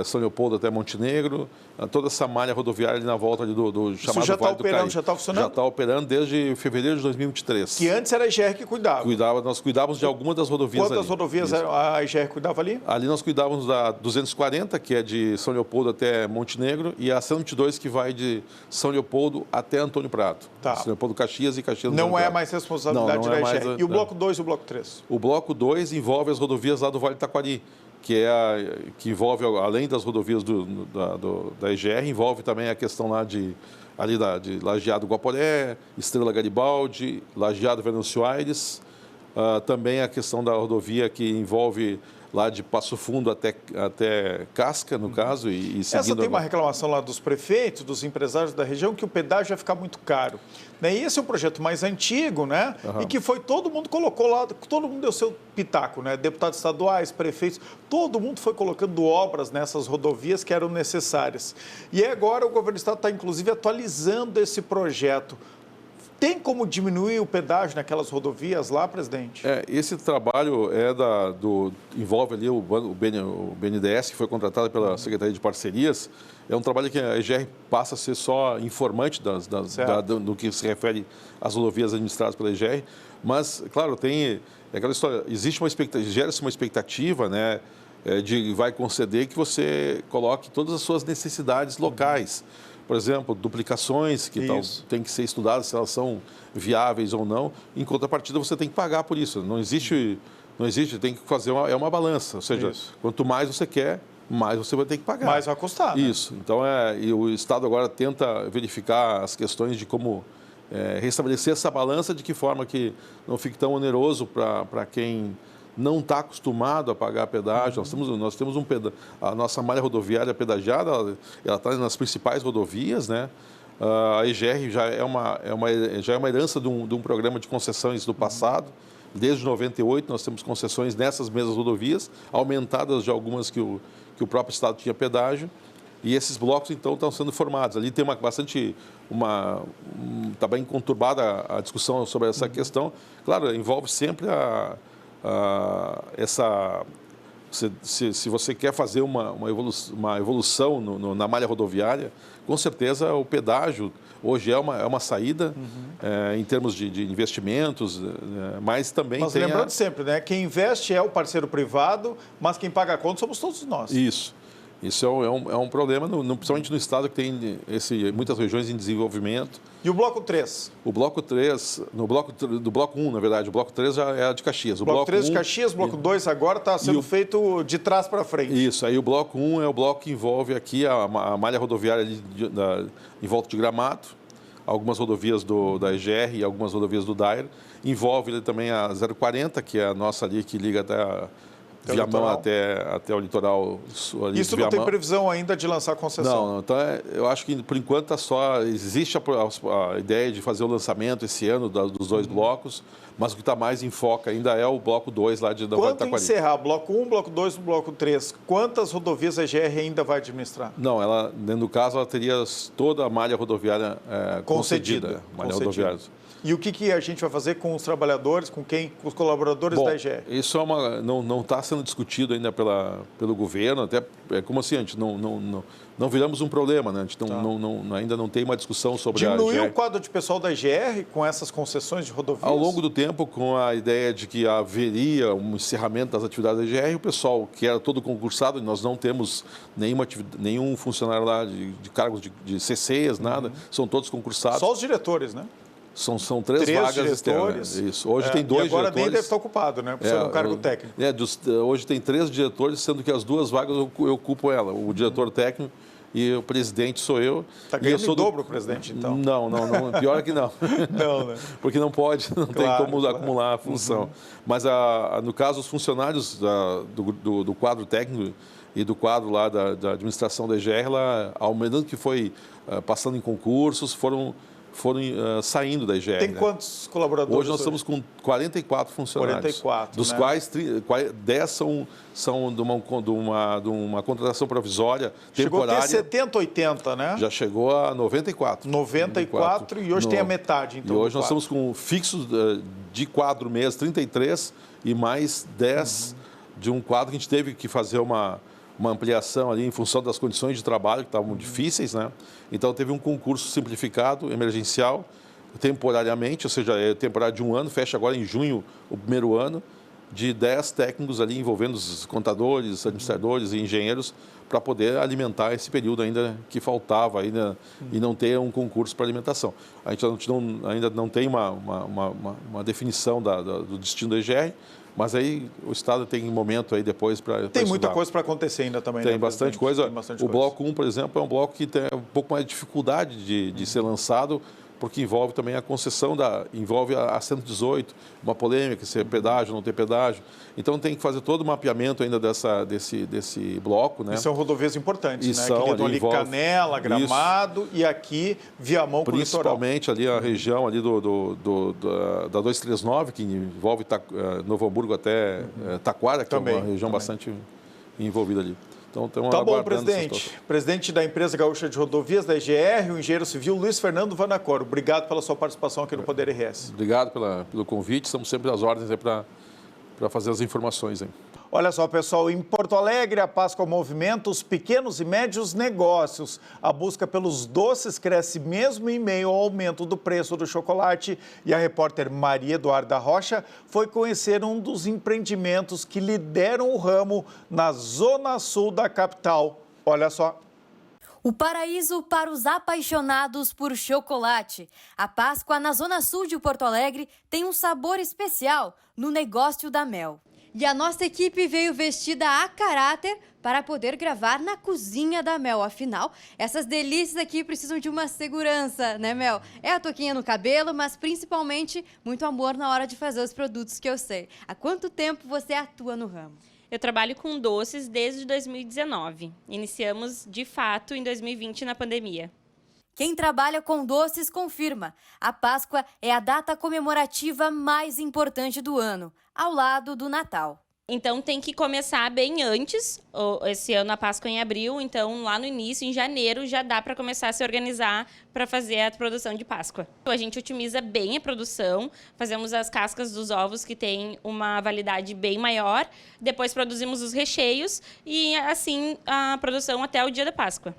[SPEAKER 5] São Leopoldo até Montenegro, toda essa malha rodoviária ali na volta ali do chamado
[SPEAKER 1] já
[SPEAKER 5] Vale do Caí.
[SPEAKER 1] Já está funcionando?
[SPEAKER 5] Já está operando desde fevereiro de 2023.
[SPEAKER 1] Que antes era a EGR que cuidava?
[SPEAKER 5] Nós cuidávamos de algumas das rodovias ali.
[SPEAKER 1] Quantas rodovias a EGR cuidava ali?
[SPEAKER 5] Ali nós cuidávamos da 240, que é de São Leopoldo até Montenegro, e a 122, que vai de São Leopoldo até Antônio Prado.
[SPEAKER 1] Tá.
[SPEAKER 5] São Leopoldo, Caxias e Caxias do
[SPEAKER 1] Não é
[SPEAKER 5] Prado.
[SPEAKER 1] mais responsabilidade da EGR. E o bloco 2 e o bloco 3?
[SPEAKER 5] O bloco 2 envolve as rodovias lá do Vale do Taquari, que envolve, além das rodovias da EGR, envolve também a questão lá de Lajeado Guaporé, Estrela Garibaldi, Lajeado Venâncio Aires, também a questão da rodovia que envolve lá de Passo Fundo até Casca, no caso, e seguindo...
[SPEAKER 1] Essa tem uma reclamação lá dos prefeitos, dos empresários da região, que o pedágio vai ficar muito caro. Né? E esse é um projeto mais antigo, né? E que todo mundo colocou lá, todo mundo deu seu pitaco, né? Deputados estaduais, prefeitos, todo mundo foi colocando obras nessas rodovias que eram necessárias. E agora o governo do estado está, inclusive, atualizando esse projeto. Tem como diminuir o pedágio naquelas rodovias lá, presidente?
[SPEAKER 5] Esse trabalho envolve ali o BNDES, que foi contratado pela Secretaria de Parcerias. É um trabalho que a EGR passa a ser só informante do que se refere às rodovias administradas pela EGR. Mas, claro, tem aquela história, gera-se uma expectativa, né, vai conceder que você coloque todas as suas necessidades locais. Por exemplo, duplicações que tem que ser estudadas se elas são viáveis ou não. Em contrapartida, você tem que pagar por isso. Não existe, tem que fazer uma balança. Ou seja, quanto mais você quer, mais você vai ter que pagar.
[SPEAKER 1] Mais vai custar. Né?
[SPEAKER 5] Isso. Então, e o Estado agora tenta verificar as questões de como restabelecer essa balança, de que forma que não fique tão oneroso para quem não está acostumado a pagar pedágio. Nós temos a nossa malha rodoviária pedagiada, ela está nas principais rodovias, né? A EGR já é uma herança de um programa de concessões do passado. Desde 98 nós temos concessões nessas mesmas rodovias, aumentadas de algumas que o próprio Estado tinha pedágio. E esses blocos, então, estão sendo formados. Ali tem está bem conturbada a discussão sobre essa questão. Claro, envolve sempre se você quer fazer uma evolução na malha rodoviária, com certeza o pedágio hoje é uma saída em termos de investimentos, mas também
[SPEAKER 1] Mas lembrando sempre, né? Quem investe é o parceiro privado, mas quem paga a conta somos todos nós.
[SPEAKER 5] Isso é um problema, principalmente no estado que tem muitas regiões em desenvolvimento.
[SPEAKER 1] E o bloco 3?
[SPEAKER 5] O bloco 3, do bloco 1, na verdade, o bloco 3 já é de Caxias.
[SPEAKER 1] O bloco 3 de Caxias, o bloco 2 agora está sendo feito de trás para frente.
[SPEAKER 5] Isso, aí o bloco 1 é o bloco que envolve aqui a malha rodoviária em volta de Gramado, algumas rodovias da EGR e algumas rodovias do DAER. Envolve também a 040, que é a nossa ali que liga até Viamão até o litoral sul. Ali
[SPEAKER 1] isso não tem previsão ainda de lançar concessão?
[SPEAKER 5] Não. Então, eu acho que, por enquanto, existe a ideia de fazer o lançamento esse ano dos 2 blocos, mas o que está mais em foco ainda é o bloco 2 lá de Vale do Taquari.
[SPEAKER 1] Quando encerrar bloco 1, bloco 2 e bloco 3, quantas rodovias a EGR ainda vai administrar?
[SPEAKER 5] Não, no caso, ela teria toda a malha rodoviária concedida. E
[SPEAKER 1] o que a gente vai fazer com os trabalhadores, com os colaboradores da EGR?
[SPEAKER 5] Isso não está sendo discutido ainda pelo governo, até como assim, a gente não viramos um problema, né? A gente ainda não tem uma discussão sobre a EGR.
[SPEAKER 1] Diminuiu o quadro de pessoal da EGR com essas concessões de rodovias?
[SPEAKER 5] Ao longo do tempo, com a ideia de que haveria um encerramento das atividades da EGR, o pessoal que era todo concursado, nós não temos nenhum funcionário lá de cargos de CCs, nada, são todos concursados.
[SPEAKER 1] Só os diretores, né?
[SPEAKER 5] São 3 vagas
[SPEAKER 1] diretores.
[SPEAKER 5] Externas. Isso. Hoje tem 2 diretores.
[SPEAKER 1] Agora nem deve estar ocupado, né? Por ser um cargo técnico.
[SPEAKER 5] Hoje tem 3 diretores, sendo que as 2 vagas eu ocupo ela. O diretor técnico e o presidente sou eu.
[SPEAKER 1] Está ganhando em dobro o presidente, então?
[SPEAKER 5] Não, pior é que não.
[SPEAKER 1] Não, né?
[SPEAKER 5] Porque não pode, não tem como acumular a função.
[SPEAKER 1] Uhum.
[SPEAKER 5] Mas, no caso, os funcionários do quadro técnico e do quadro lá da administração da EGR, lá, ao medida que foi passando em concursos, foram saindo da EGR.
[SPEAKER 1] Tem quantos colaboradores?
[SPEAKER 5] Hoje nós estamos com 44 funcionários.
[SPEAKER 1] 44,
[SPEAKER 5] dos
[SPEAKER 1] né?
[SPEAKER 5] quais 10 são de uma contratação provisória temporária.
[SPEAKER 1] Chegou a ter 70, 80, né?
[SPEAKER 5] Já chegou a 94.
[SPEAKER 1] 94 e hoje tem a metade, então.
[SPEAKER 5] E hoje nós estamos com fixos de quadro mês 33 e mais 10 de um quadro que a gente teve que fazer uma ampliação ali em função das condições de trabalho que estavam difíceis, né? Então teve um concurso simplificado, emergencial, temporariamente, ou seja, é temporário de 1 ano, fecha agora em junho o primeiro ano, de 10 técnicos ali envolvendo os contadores, administradores e engenheiros para poder alimentar esse período ainda que faltava ainda, e não ter um concurso para alimentação. A gente ainda não tem uma definição do destino da EGR, mas aí o Estado tem um momento aí depois para
[SPEAKER 1] Tem muita coisa para acontecer ainda também,
[SPEAKER 5] Tem
[SPEAKER 1] né,
[SPEAKER 5] bastante coisa.
[SPEAKER 1] Tem bastante
[SPEAKER 5] o
[SPEAKER 1] coisa.
[SPEAKER 5] bloco 1, por exemplo, é um bloco que tem um pouco mais de dificuldade de ser lançado, porque envolve também a concessão, envolve a 118, uma polêmica, se é pedágio ou não tem pedágio. Então tem que fazer todo o mapeamento ainda desse bloco, né?
[SPEAKER 1] E são rodovias importantes,
[SPEAKER 5] E
[SPEAKER 1] né?
[SPEAKER 5] são,
[SPEAKER 1] Que lidam ali
[SPEAKER 5] envolve...
[SPEAKER 1] Canela, Gramado e aqui Viamão com o litoral.
[SPEAKER 5] Principalmente ali a região ali da 239, que envolve Novo Hamburgo até Taquara, que
[SPEAKER 1] Também,
[SPEAKER 5] é uma região bastante envolvida ali. Então,
[SPEAKER 1] tá bom, presidente. Presidente da Empresa Gaúcha de Rodovias, da EGR, o engenheiro civil Luiz Fernando Vanacoro. Obrigado pela sua participação aqui no Poder RS.
[SPEAKER 5] Obrigado pelo convite. Estamos sempre às ordens para fazer as informações aí.
[SPEAKER 1] Olha só, pessoal, em Porto Alegre, a Páscoa movimenta os pequenos e médios negócios. A busca pelos doces cresce mesmo em meio ao aumento do preço do chocolate. E a repórter Maria Eduarda Rocha foi conhecer um dos empreendimentos que lideram o ramo na zona sul da capital. Olha só.
[SPEAKER 6] O paraíso para os apaixonados por chocolate. A Páscoa na zona sul de Porto Alegre tem um sabor especial no negócio da Mel. E a nossa equipe veio vestida a caráter para poder gravar na cozinha da Mel. Afinal, essas delícias aqui precisam de uma segurança, né, Mel? É a touquinha no cabelo, mas principalmente muito amor na hora de fazer os produtos que eu sei. Há quanto tempo você atua no ramo?
[SPEAKER 7] Eu trabalho com doces desde 2019. Iniciamos, de fato, em 2020, na pandemia.
[SPEAKER 6] Quem trabalha com doces confirma. A Páscoa é a data comemorativa mais importante do ano, ao lado do Natal.
[SPEAKER 7] Então tem que começar bem antes. Esse ano a Páscoa é em abril, então lá no início, em janeiro, já dá para começar a se organizar para fazer a produção de Páscoa. A gente otimiza bem a produção, fazemos as cascas dos ovos que têm uma validade bem maior, depois produzimos os recheios e assim a produção até o dia da Páscoa.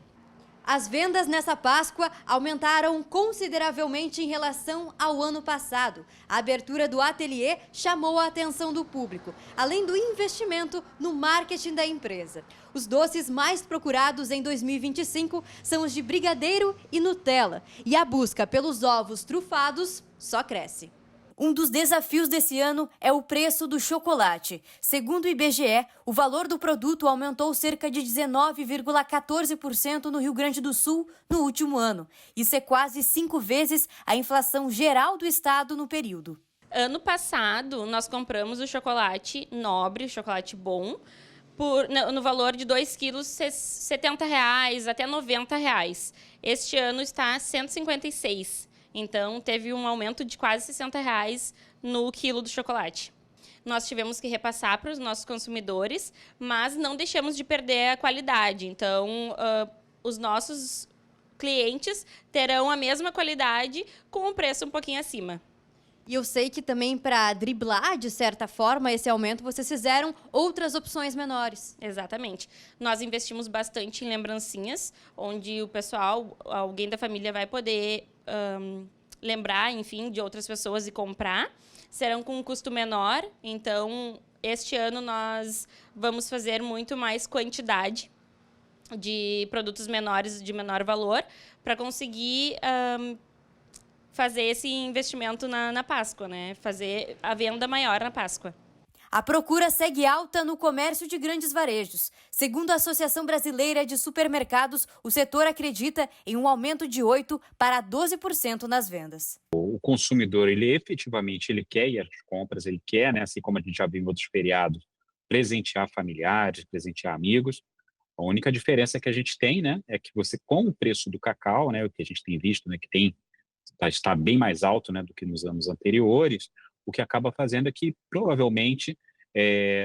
[SPEAKER 6] As vendas nessa Páscoa aumentaram consideravelmente em relação ao ano passado. A abertura do ateliê chamou a atenção do público, além do investimento no marketing da empresa. Os doces mais procurados em 2025 são os de brigadeiro e Nutella. E a busca pelos ovos trufados só cresce. Um dos desafios desse ano é o preço do chocolate. Segundo o IBGE, o valor do produto aumentou cerca de 19,14% no Rio Grande do Sul no último ano. Isso é quase 5 vezes a inflação geral do estado no período.
[SPEAKER 7] Ano passado, nós compramos o chocolate nobre, o chocolate bom, no valor de 2 quilos, R$ 70 até R$ 90. Este ano está R$ 156. Então, teve um aumento de quase R$ 60 no quilo do chocolate. Nós tivemos que repassar para os nossos consumidores, mas não deixamos de perder a qualidade. Então, os nossos clientes terão a mesma qualidade com um preço um pouquinho acima.
[SPEAKER 6] E eu sei que também para driblar, de certa forma, esse aumento, vocês fizeram outras opções menores.
[SPEAKER 7] Exatamente. Nós investimos bastante em lembrancinhas, onde o pessoal, alguém da família vai poder lembrar, enfim, de outras pessoas e comprar. Serão com um custo menor, então, este ano nós vamos fazer muito mais quantidade de produtos menores, de menor valor, para conseguir fazer esse investimento na Páscoa, né? Fazer a venda maior na Páscoa.
[SPEAKER 6] A procura segue alta no comércio de grandes varejos. Segundo a Associação Brasileira de Supermercados, o setor acredita em um aumento de 8% para 12% nas vendas.
[SPEAKER 8] O consumidor, ele efetivamente quer ir às compras, ele quer, né, assim como a gente já viu em outros feriados, presentear familiares, presentear amigos. A única diferença que a gente tem, né, é que você, com o preço do cacau, né, o que a gente tem visto, né, que está bem mais alto, né, do que nos anos anteriores, o que acaba fazendo é que, provavelmente,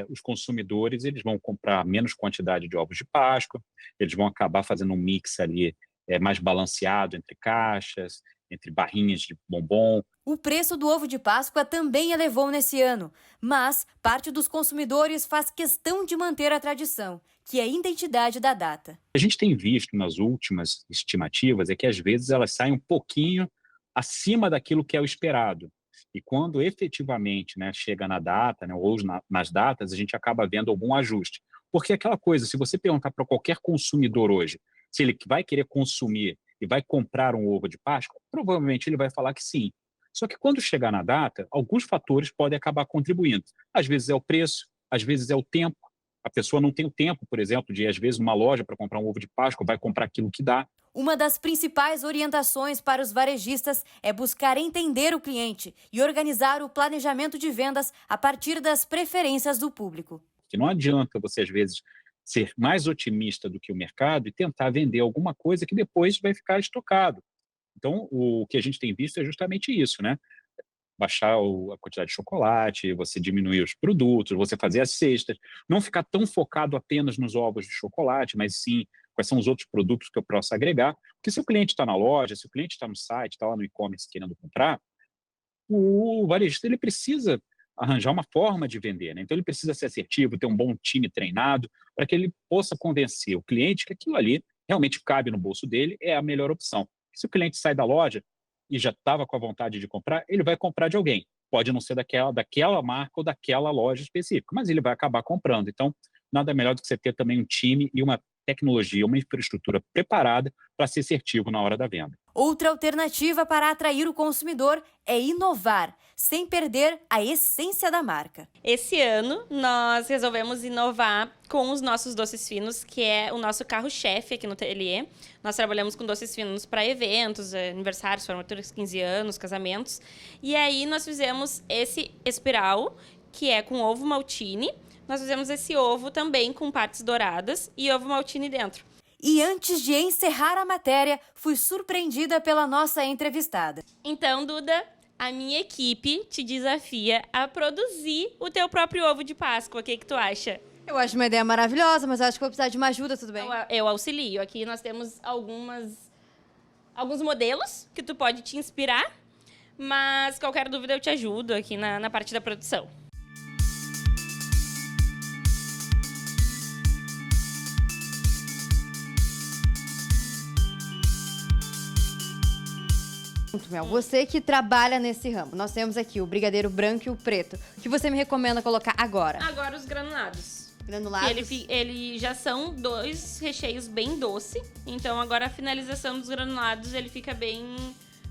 [SPEAKER 8] os consumidores eles vão comprar menos quantidade de ovos de Páscoa, eles vão acabar fazendo um mix ali mais balanceado entre caixas, entre barrinhas de bombom.
[SPEAKER 6] O preço do ovo de Páscoa também elevou nesse ano, mas parte dos consumidores faz questão de manter a tradição, que é a identidade da data.
[SPEAKER 8] A gente tem visto nas últimas estimativas que às vezes elas saem um pouquinho acima daquilo que é o esperado. E quando efetivamente, né, chega na data, né, ou nas datas, a gente acaba vendo algum ajuste. Porque aquela coisa, se você perguntar para qualquer consumidor hoje, se ele vai querer consumir e vai comprar um ovo de Páscoa, provavelmente ele vai falar que sim. Só que quando chegar na data, alguns fatores podem acabar contribuindo. Às vezes é o preço, às vezes é o tempo. A pessoa não tem o tempo, por exemplo, de ir às vezes numa loja para comprar um ovo de Páscoa, vai comprar aquilo que dá.
[SPEAKER 6] Uma das principais orientações para os varejistas é buscar entender o cliente e organizar o planejamento de vendas a partir das preferências do público.
[SPEAKER 8] Que não adianta você, às vezes, ser mais otimista do que o mercado e tentar vender alguma coisa que depois vai ficar estocado. Então, o que a gente tem visto é justamente isso, né? Baixar a quantidade de chocolate, você diminuir os produtos, você fazer as cestas, não ficar tão focado apenas nos ovos de chocolate, mas sim quais são os outros produtos que eu posso agregar. Porque se o cliente está na loja, se o cliente está no site, está lá no e-commerce querendo comprar, o varejista ele precisa arranjar uma forma de vender, né? Então ele precisa ser assertivo, ter um bom time treinado para que ele possa convencer o cliente que aquilo ali realmente cabe no bolso dele, é a melhor opção. Se o cliente sai da loja e já estava com a vontade de comprar, ele vai comprar de alguém. Pode não ser daquela marca ou daquela loja específica, mas ele vai acabar comprando. Então, nada melhor do que você ter também um time e uma tecnologia, uma infraestrutura preparada para ser assertivo na hora da venda.
[SPEAKER 6] Outra alternativa para atrair o consumidor é inovar, sem perder a essência da marca.
[SPEAKER 7] Esse ano, nós resolvemos inovar com os nossos doces finos, que é o nosso carro-chefe aqui no ateliê. Nós trabalhamos com doces finos para eventos, aniversários, formaturas, 15 anos, casamentos. E aí nós fizemos esse espiral, que é com ovo maltine. Nós fizemos esse ovo também com partes douradas e ovo maltine dentro.
[SPEAKER 6] E antes de encerrar a matéria, fui surpreendida pela nossa entrevistada.
[SPEAKER 7] Então, Duda, a minha equipe te desafia a produzir o teu próprio ovo de Páscoa. O que tu acha?
[SPEAKER 6] Eu acho uma ideia maravilhosa, mas eu acho que vou precisar de uma ajuda, tudo bem?
[SPEAKER 7] Eu auxilio. Aqui nós temos alguns modelos que tu pode te inspirar, mas qualquer dúvida eu te ajudo aqui na parte da produção.
[SPEAKER 6] Mel, você que trabalha nesse ramo, nós temos aqui o brigadeiro branco e o preto. O que você me recomenda colocar agora?
[SPEAKER 7] Agora os granulados.
[SPEAKER 6] Granulados?
[SPEAKER 7] Ele já são 2 recheios bem doce, então agora a finalização dos granulados ele fica bem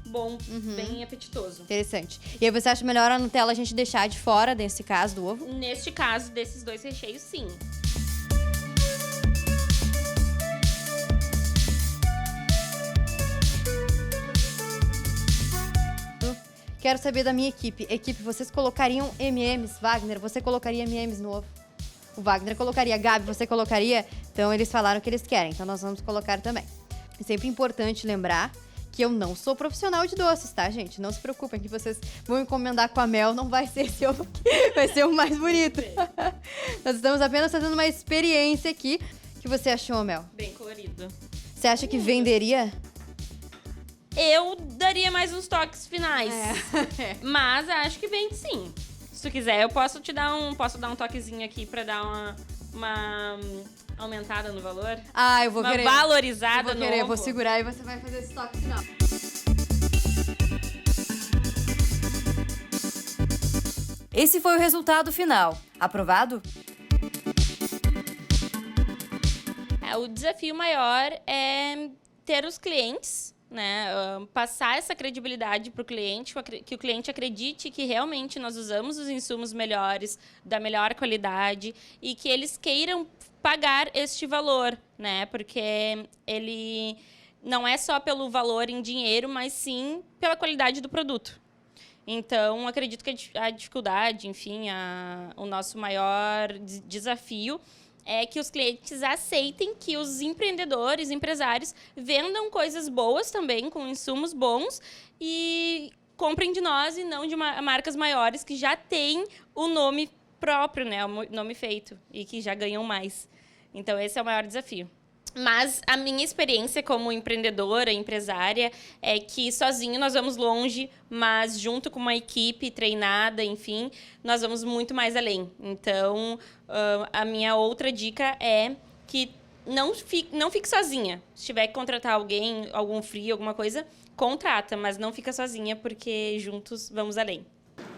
[SPEAKER 7] bom, bem apetitoso.
[SPEAKER 6] Interessante. E aí você acha melhor a Nutella a gente deixar de fora, nesse caso, do ovo?
[SPEAKER 7] Neste caso, desses 2 recheios, sim.
[SPEAKER 6] Quero saber da minha equipe. Equipe, vocês colocariam M&M's? Wagner, você colocaria M&M's no ovo? O Wagner colocaria. Gabi, você colocaria? Então, eles falaram que eles querem. Então, nós vamos colocar também. É sempre importante lembrar que eu não sou profissional de doces, tá, gente? Não se preocupem que vocês vão encomendar com a Mel. Não vai ser esse ovo aqui. Vai ser o mais bonito. Nós estamos apenas fazendo uma experiência aqui. O que você achou, Mel?
[SPEAKER 7] Bem colorido.
[SPEAKER 6] Você acha que venderia?
[SPEAKER 7] Eu daria mais uns toques finais. Mas acho que vende sim. Se tu quiser, eu posso dar um toquezinho aqui pra dar uma aumentada no valor.
[SPEAKER 6] Ah, eu vou querer.
[SPEAKER 7] Uma valorizada no ovo.
[SPEAKER 6] Eu vou segurar e você vai fazer esse toque final. Esse foi o resultado final. Aprovado?
[SPEAKER 7] O desafio maior é ter os clientes né, passar essa credibilidade para o cliente, que o cliente acredite que realmente nós usamos os insumos melhores, da melhor qualidade e que eles queiram pagar este valor, né, porque ele não é só pelo valor em dinheiro, mas sim pela qualidade do produto. Então, acredito que a dificuldade, enfim, o nosso maior desafio é que os clientes aceitem que os empreendedores, empresários, vendam coisas boas também, com insumos bons, e comprem de nós e não de marcas maiores que já têm o nome próprio, né, o nome feito, e que já ganham mais. Então, esse é o maior desafio. Mas a minha experiência como empreendedora, empresária, é que sozinho nós vamos longe, mas junto com uma equipe treinada, enfim, nós vamos muito mais além. Então, a minha outra dica é que não fique sozinha. Se tiver que contratar alguém, algum free, alguma coisa, contrata, mas não fica sozinha, porque juntos vamos além.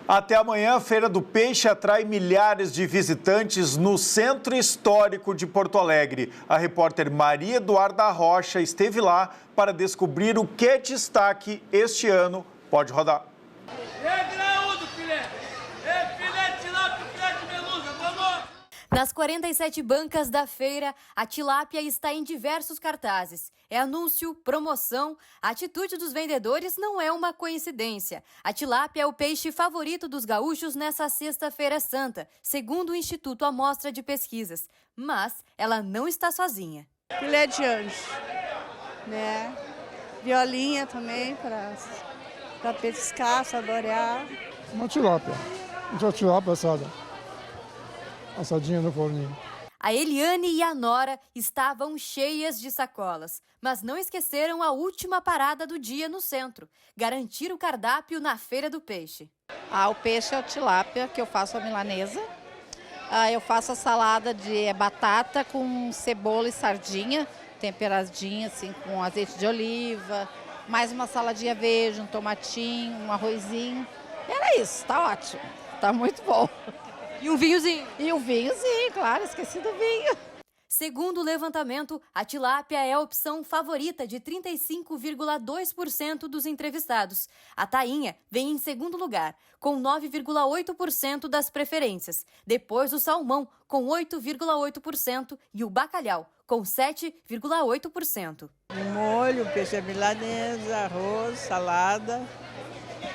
[SPEAKER 1] Até amanhã, a Feira do Peixe atrai milhares de visitantes no Centro Histórico de Porto Alegre. A repórter Maria Eduarda Rocha esteve lá para descobrir o que é destaque este ano. Pode rodar.
[SPEAKER 6] Nas 47 bancas da feira, a tilápia está em diversos cartazes. É anúncio, promoção. A atitude dos vendedores não é uma coincidência. A tilápia é o peixe favorito dos gaúchos nessa Sexta-feira Santa, segundo o Instituto Amostra de Pesquisas. Mas ela não está sozinha.
[SPEAKER 9] Filé de anjo, né? Violinha também para pescar, saborear.
[SPEAKER 10] Uma tilápia assada. Assadinha no forninho.
[SPEAKER 6] A Eliane e a Nora estavam cheias de sacolas, mas não esqueceram a última parada do dia no centro, garantir o cardápio na Feira do Peixe.
[SPEAKER 11] O peixe é o tilápia, que eu faço a milanesa. Eu faço a salada de batata com cebola e sardinha, temperadinha assim com azeite de oliva, mais uma saladinha verde, um tomatinho, um arrozinho. Era isso, tá ótimo, tá muito bom.
[SPEAKER 6] E um vinhozinho.
[SPEAKER 11] E um vinhozinho, claro, esqueci do vinho.
[SPEAKER 6] Segundo o levantamento, a tilápia é a opção favorita de 35,2% dos entrevistados. A tainha vem em segundo lugar, com 9,8% das preferências. Depois o salmão, com 8,8%, e o bacalhau, com 7,8%.
[SPEAKER 9] Molho, peixe à milanesa, arroz, salada.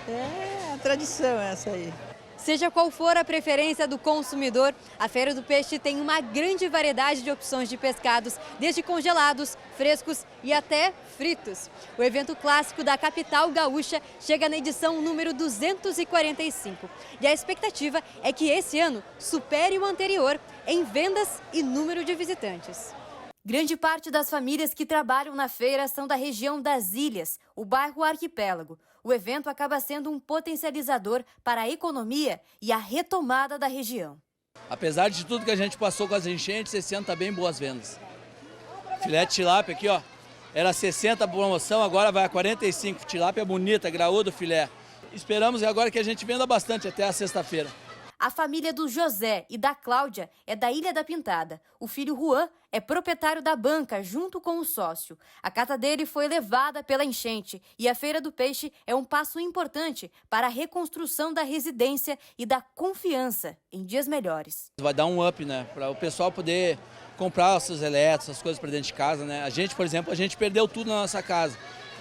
[SPEAKER 9] É a tradição essa aí.
[SPEAKER 6] Seja qual for a preferência do consumidor, a Feira do Peixe tem uma grande variedade de opções de pescados, desde congelados, frescos e até fritos. O evento clássico da capital gaúcha chega na edição número 245. E a expectativa é que esse ano supere o anterior em vendas e número de visitantes. Grande parte das famílias que trabalham na feira são da região das Ilhas, o bairro Arquipélago. O evento acaba sendo um potencializador para a economia e a retomada da região.
[SPEAKER 12] Apesar de tudo que a gente passou com as enchentes, esse ano está bem boas vendas. Filé de tilápia aqui, ó, era 60 promoção, agora vai a 45. Tilápia bonita, graúdo filé. Esperamos agora que a gente venda bastante até a sexta-feira.
[SPEAKER 6] A família do José e da Cláudia é da Ilha da Pintada. O filho Juan é proprietário da banca junto com o sócio. A casa dele foi levada pela enchente e a Feira do Peixe é um passo importante para a reconstrução da residência e da confiança em dias melhores.
[SPEAKER 12] Vai dar um up, né, para o pessoal poder comprar os seus elétricos, as coisas para dentro de casa, né? A gente, por exemplo, a gente perdeu tudo na nossa casa,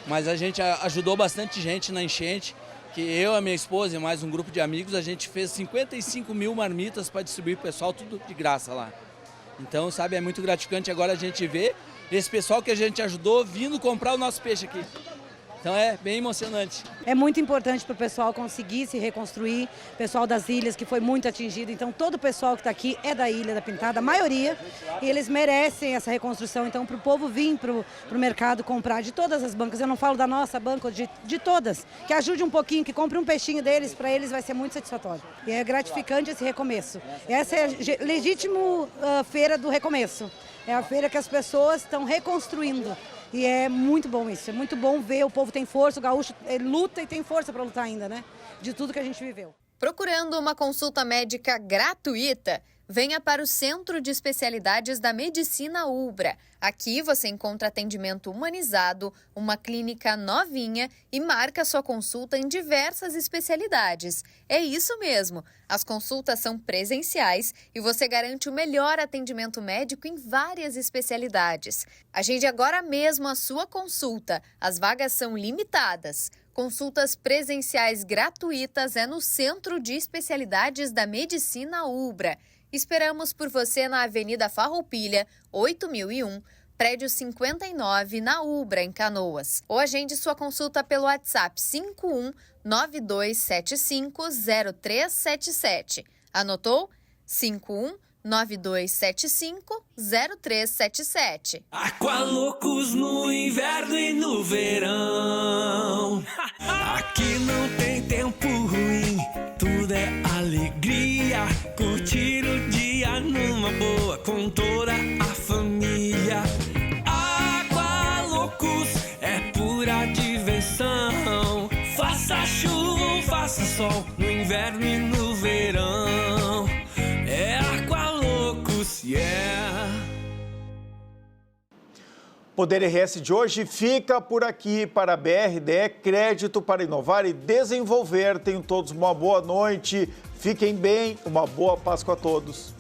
[SPEAKER 12] mas a gente ajudou bastante gente na enchente. Que eu, a minha esposa e mais um grupo de amigos, a gente fez 55 mil marmitas para distribuir para o pessoal, tudo de graça lá. Então, sabe, é muito gratificante agora a gente ver esse pessoal que a gente ajudou vindo comprar o nosso peixe aqui. Então é bem emocionante.
[SPEAKER 13] É muito importante para o pessoal conseguir se reconstruir, pessoal das ilhas que foi muito atingido. Então todo o pessoal que está aqui é da Ilha da Pintada, a maioria, e eles merecem essa reconstrução. Então para o povo vir para o mercado comprar de todas as bancas, eu não falo da nossa banca, de todas, que ajude um pouquinho, que compre um peixinho deles, para eles vai ser muito satisfatório. E é gratificante esse recomeço. Essa é a legítima feira do recomeço. É a feira que as pessoas estão reconstruindo. E é muito bom isso, é muito bom ver o povo tem força, o gaúcho luta e tem força para lutar ainda, né? De tudo que a gente viveu.
[SPEAKER 14] Procurando uma consulta médica gratuita? venha para o Centro de Especialidades da Medicina Ubra. Aqui você encontra atendimento humanizado, uma clínica novinha e marca sua consulta em diversas especialidades. É isso mesmo, as consultas são presenciais e você garante o melhor atendimento médico em várias especialidades. Agende agora mesmo a sua consulta, as vagas são limitadas. Consultas presenciais gratuitas é no Centro de Especialidades da Medicina Ubra. Esperamos por você na Avenida Farroupilha, 8001, prédio 59, na Ubra, em Canoas. Ou agende sua consulta pelo WhatsApp 5192750377. Anotou? 5192750377.
[SPEAKER 15] Aqualocos no inverno e no verão. Aqui não tem tempo ruim, tudo é alegria. Curtir o dia numa boa com toda a família. Aqualocos é pura diversão. Faça chuva ou faça sol, no inverno e no verão. É Aqualocos, yeah!
[SPEAKER 1] Poder RS de hoje fica por aqui. Para a BRDE, crédito para inovar e desenvolver. Tenham todos uma boa noite. Fiquem bem. Uma boa Páscoa a todos.